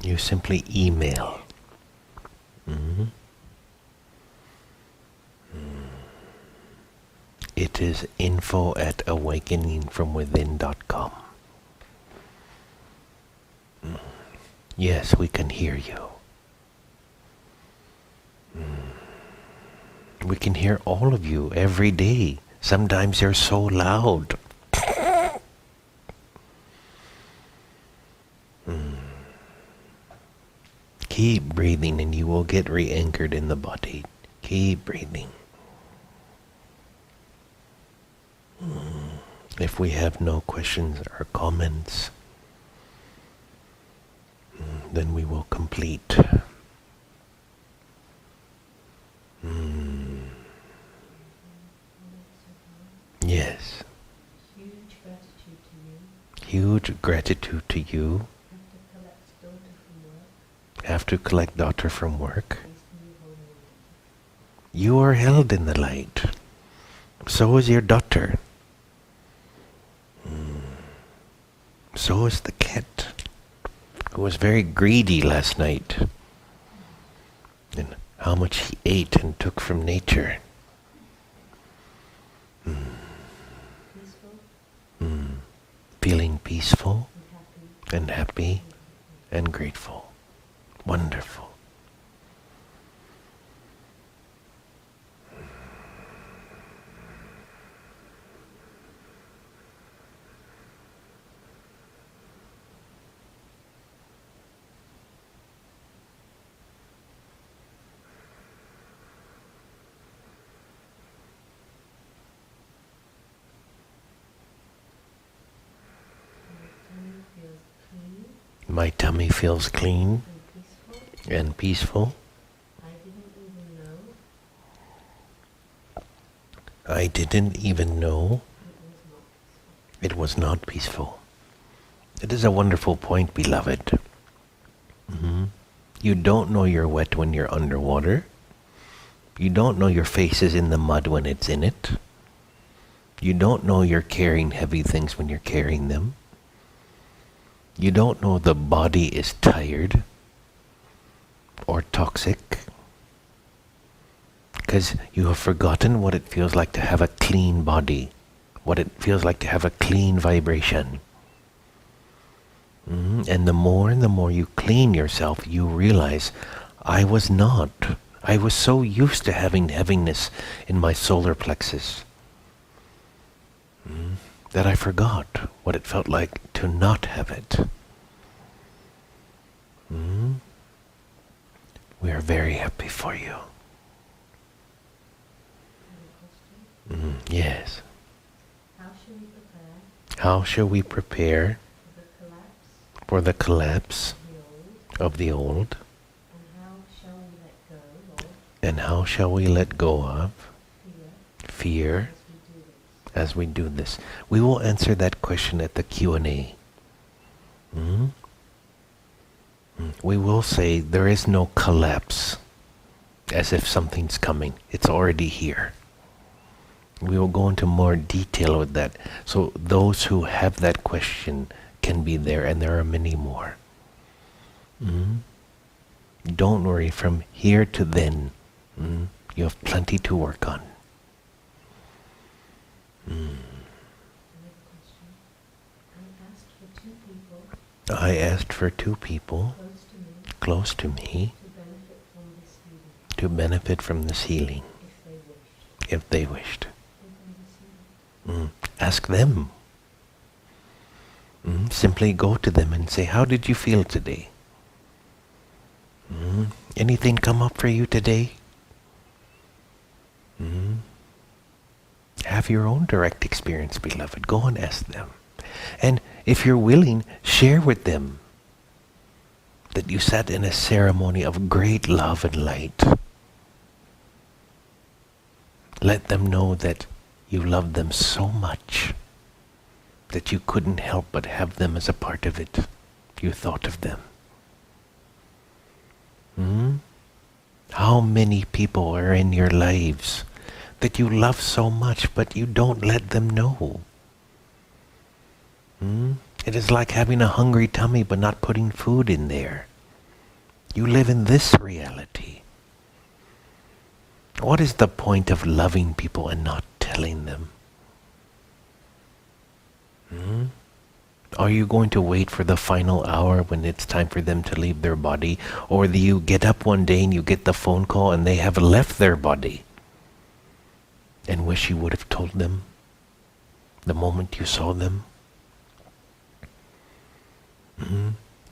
You simply email. It is info@awakeningfromwithin.com. Yes, we can hear you. We can hear all of you every day. Sometimes you're so loud. Keep breathing and you will get re-anchored in the body. Keep breathing. If we have no questions or comments, then we will complete. Yes. Huge gratitude to you. Huge gratitude to you. Have to collect daughter from work. You are held in the light. So is your daughter. So is the cat, who was very greedy last night. And how much he ate and took from nature. Feeling peaceful and happy and grateful. Wonderful. My tummy feels clean and peaceful. I didn't even know it was not peaceful. It is a wonderful point, beloved. You don't know you're wet when you're underwater. You don't know your face is in the mud when it's in it. You don't know you're carrying heavy things when you're carrying them. You don't know the body is tired or toxic because you have forgotten what it feels like to have a clean body, what it feels like to have a clean vibration. And the more you clean yourself, you realize, I was not. I was so used to having heaviness in my solar plexus that I forgot what it felt like to not have it. We are very happy for you. Yes. How shall we prepare for the collapse of the old? And how shall we let go of fear as we do this? We will answer that question at the Q&A. We will say there is no collapse as if something's coming. It's already here. We will go into more detail with that. So those who have that question can be there, and there are many more. Don't worry, from here to then, you have plenty to work on. I asked for two people close to me to benefit from this healing, if they wished. Ask them. Simply go to them and say, how did you feel today? Anything come up for you today? Have your own direct experience, beloved. Go and ask them. And if you're willing, share with them that you sat in a ceremony of great love and light. Let them know that you love them so much that you couldn't help but have them as a part of it. You thought of them. How many people are in your lives that you love so much but you don't let them know? It is like having a hungry tummy but not putting food in there. You live in this reality. What is the point of loving people and not telling them? Are you going to wait for the final hour when it's time for them to leave their body? Or do you get up one day and you get the phone call and they have left their body and wish you would have told them the moment you saw them?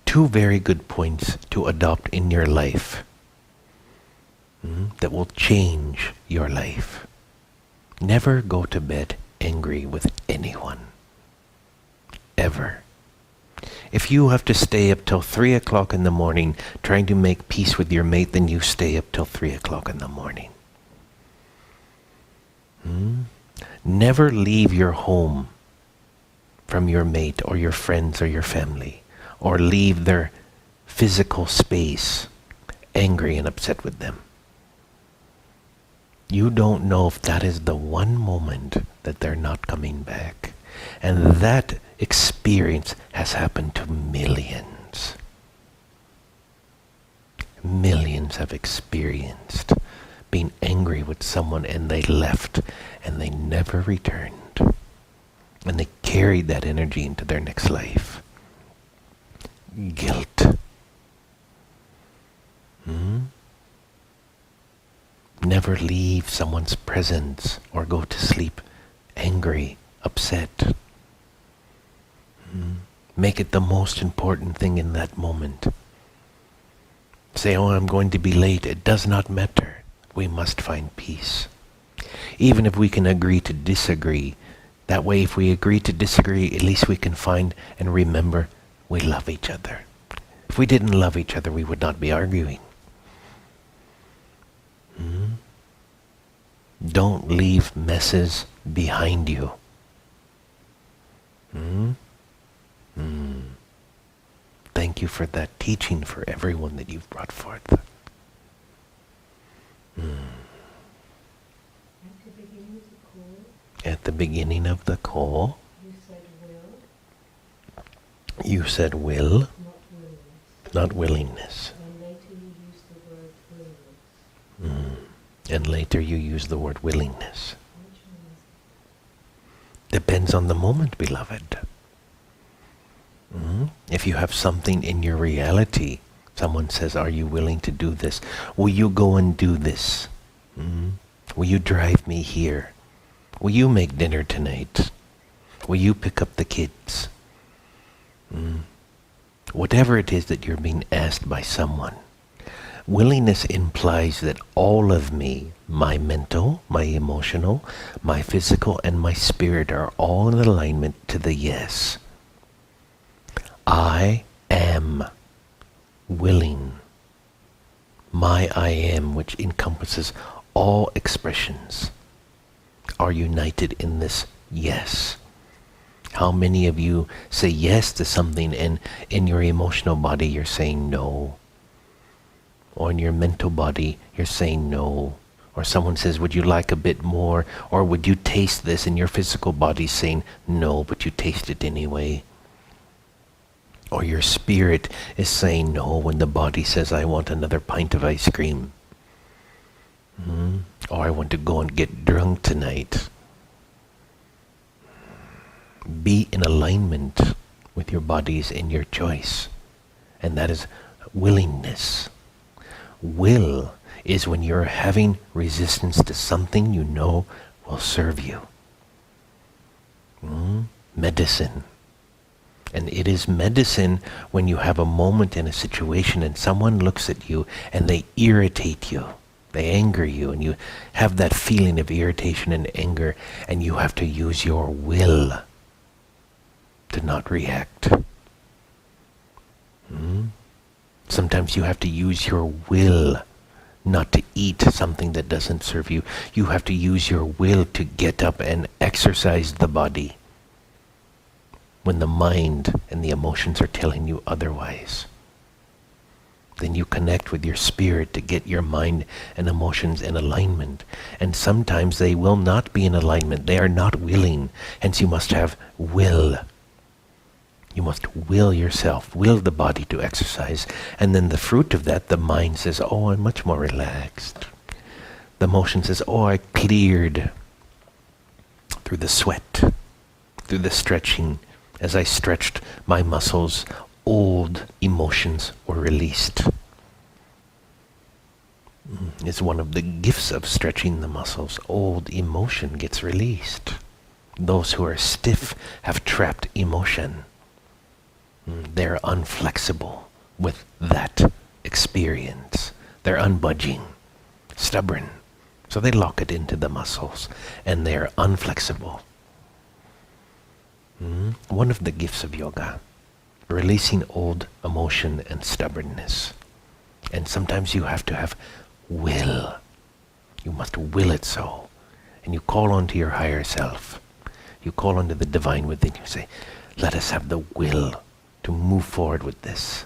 Two very good points to adopt in your life that will change your life. Never go to bed angry with anyone. forever. If you have to stay up till 3 o'clock in the morning trying to make peace with your mate, then you stay up till 3 o'clock in the morning. Never leave your home from your mate or your friends or your family, or leave their physical space angry and upset with them. You don't know if that is the one moment that they're not coming back. And that experience has happened to millions. Millions have experienced being angry with someone and they left and they never returned. And they carried that energy into their next life. Guilt. Never leave someone's presence or go to sleep angry, upset. Make it the most important thing in that moment. Say, oh, I'm going to be late. It does not matter. We must find peace. Even if we can agree to disagree, that way if we agree to disagree, at least we can find and remember we love each other. If we didn't love each other, we would not be arguing. Don't leave messes behind you. Thank you for that teaching for everyone that you've brought forth. At the beginning of the call, you said will, not willingness. And later you use the word willingness. Depends on the moment, beloved. If you have something in your reality, someone says, are you willing to do this? Will you go and do this? Will you drive me here? Will you make dinner tonight? Will you pick up the kids? Whatever it is that you're being asked by someone, willingness implies that all of me, my mental, my emotional, my physical, and my spirit are all in alignment to the yes. I am willing. My I am, which encompasses all expressions, are united in this yes. How many of you say yes to something and in your emotional body you're saying no? Or in your mental body you're saying no? Or someone says, would you like a bit more? Or would you taste this? And your physical body's saying no, but you taste it anyway. Or your spirit is saying no when the body says, I want another pint of ice cream. Or I want to go and get drunk tonight. Be in alignment with your bodies in your choice. And that is willingness. Will is when you're having resistance to something you know will serve you. Medicine. And it is medicine when you have a moment in a situation and someone looks at you and they irritate you. They anger you and you have that feeling of irritation and anger and you have to use your will to not react. Sometimes you have to use your will not to eat something that doesn't serve you. You have to use your will to get up and exercise the body when the mind and the emotions are telling you otherwise. Then you connect with your spirit to get your mind and emotions in alignment. And sometimes they will not be in alignment. They are not willing. Hence you must have will. You must will yourself, will the body to exercise. And then the fruit of that, the mind says, oh, I'm much more relaxed. The emotion says, oh, I cleared through the sweat, through the stretching. As I stretched my muscles, old emotions were released. It's one of the gifts of stretching the muscles. Old emotion gets released. Those who are stiff have trapped emotion. They're unflexible with that experience. They're unbudging, stubborn. So they lock it into the muscles and they're unflexible. One of the gifts of yoga, releasing old emotion and stubbornness. And sometimes you have to have will. You must will it so. And you call on to your higher self. You call on to the divine within you. Say, let us have the will to move forward with this.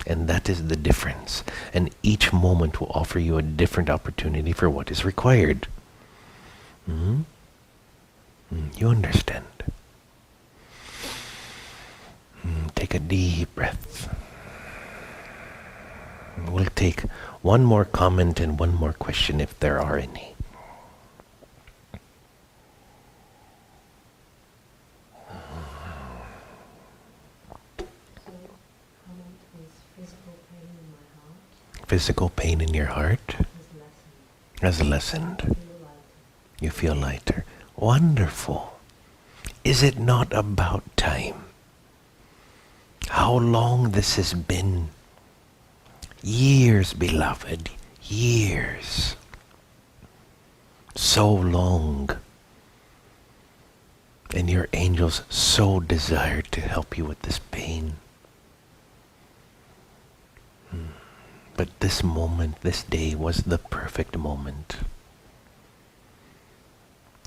And that is the difference. And each moment will offer you a different opportunity for what is required. You understand. Take a deep breath. We'll take one more comment and one more question if there are any. Physical pain in your heart has lessened. You feel lighter. Wonderful. Is it not about time? How long this has been? Years, beloved. Years. So long. And your angels so desired to help you with this pain. But this moment, this day was the perfect moment.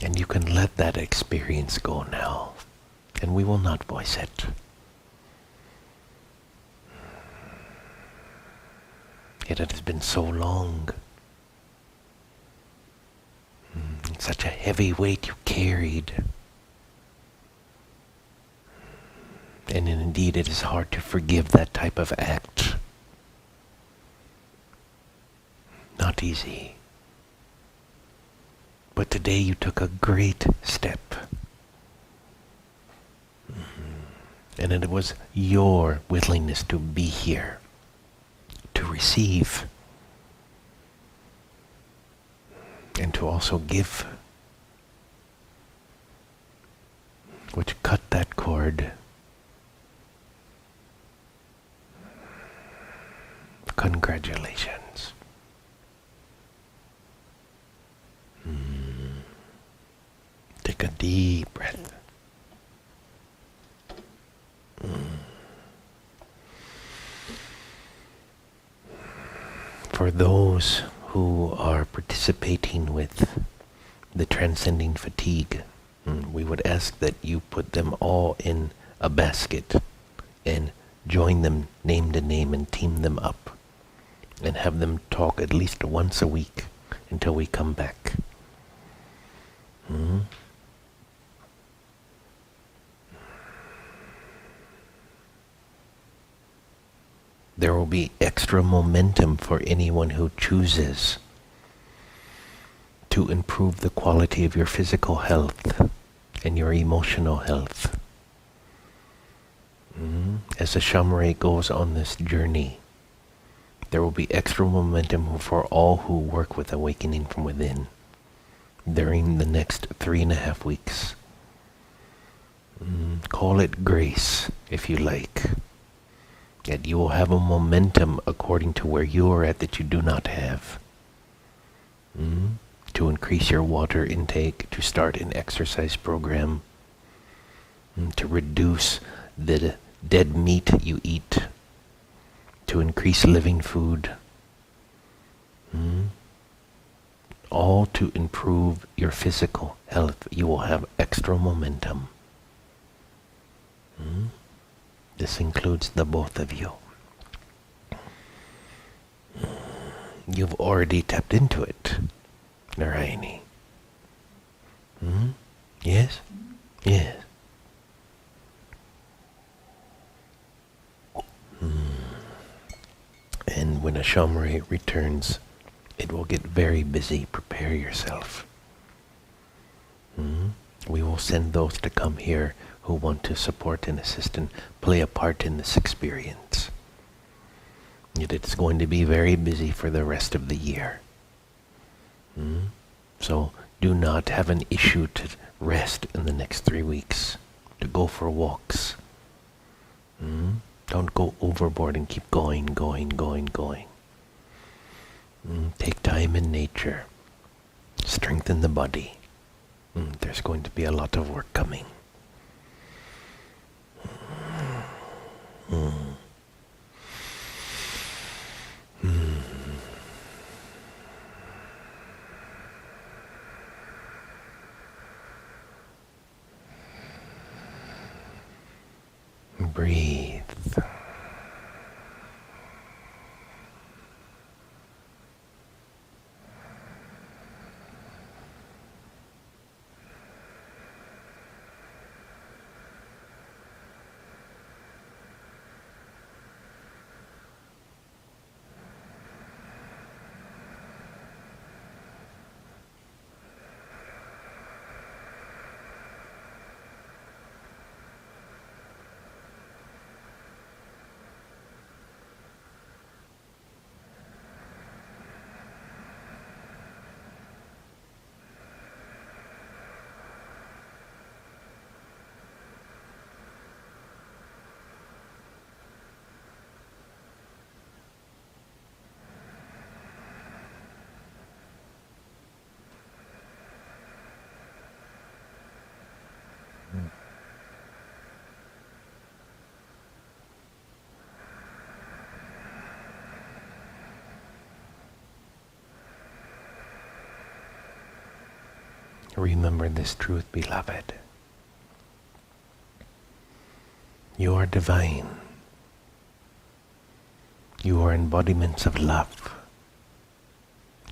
And you can let that experience go now. And we will not voice it. Yet it has been so long. Such a heavy weight you carried. And indeed it is hard to forgive that type of act. Not easy. But today you took a great step. And it was your willingness to be here, to receive, and to also give, which cut that cord. Congratulations. Take a deep breath. For those who are participating with the transcending fatigue, we would ask that you put them all in a basket and join them name to name and team them up and have them talk at least once a week until we come back. There will be extra momentum for anyone who chooses to improve the quality of your physical health and your emotional health. As Ashamarae goes on this journey, there will be extra momentum for all who work with awakening from within during the next 3.5 weeks. Call it grace, if you like. That you will have a momentum according to where you are at that you do not have. To increase your water intake, to start an exercise program, to reduce the dead meat you eat, to increase living food, all to improve your physical health. You will have extra momentum. This includes the both of you. You've already tapped into it, Narayani. Yes? Yes. And when Ashamarae returns, it will get very busy. Prepare yourself. We will send those to come here who want to support and assist and play a part in this experience. Yet it's going to be very busy for the rest of the year. So do not have an issue to rest in the next 3 weeks, to go for walks. Don't go overboard and keep going. Take time in nature. Strengthen the body. There's going to be a lot of work coming. breathe. Remember this truth, beloved. You are divine. You are embodiments of love.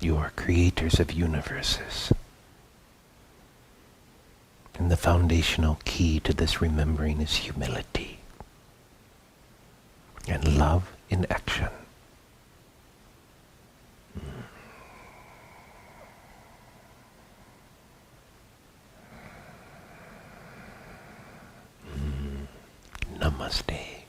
You are creators of universes. And the foundational key to this remembering is humility and love in action. Namaste.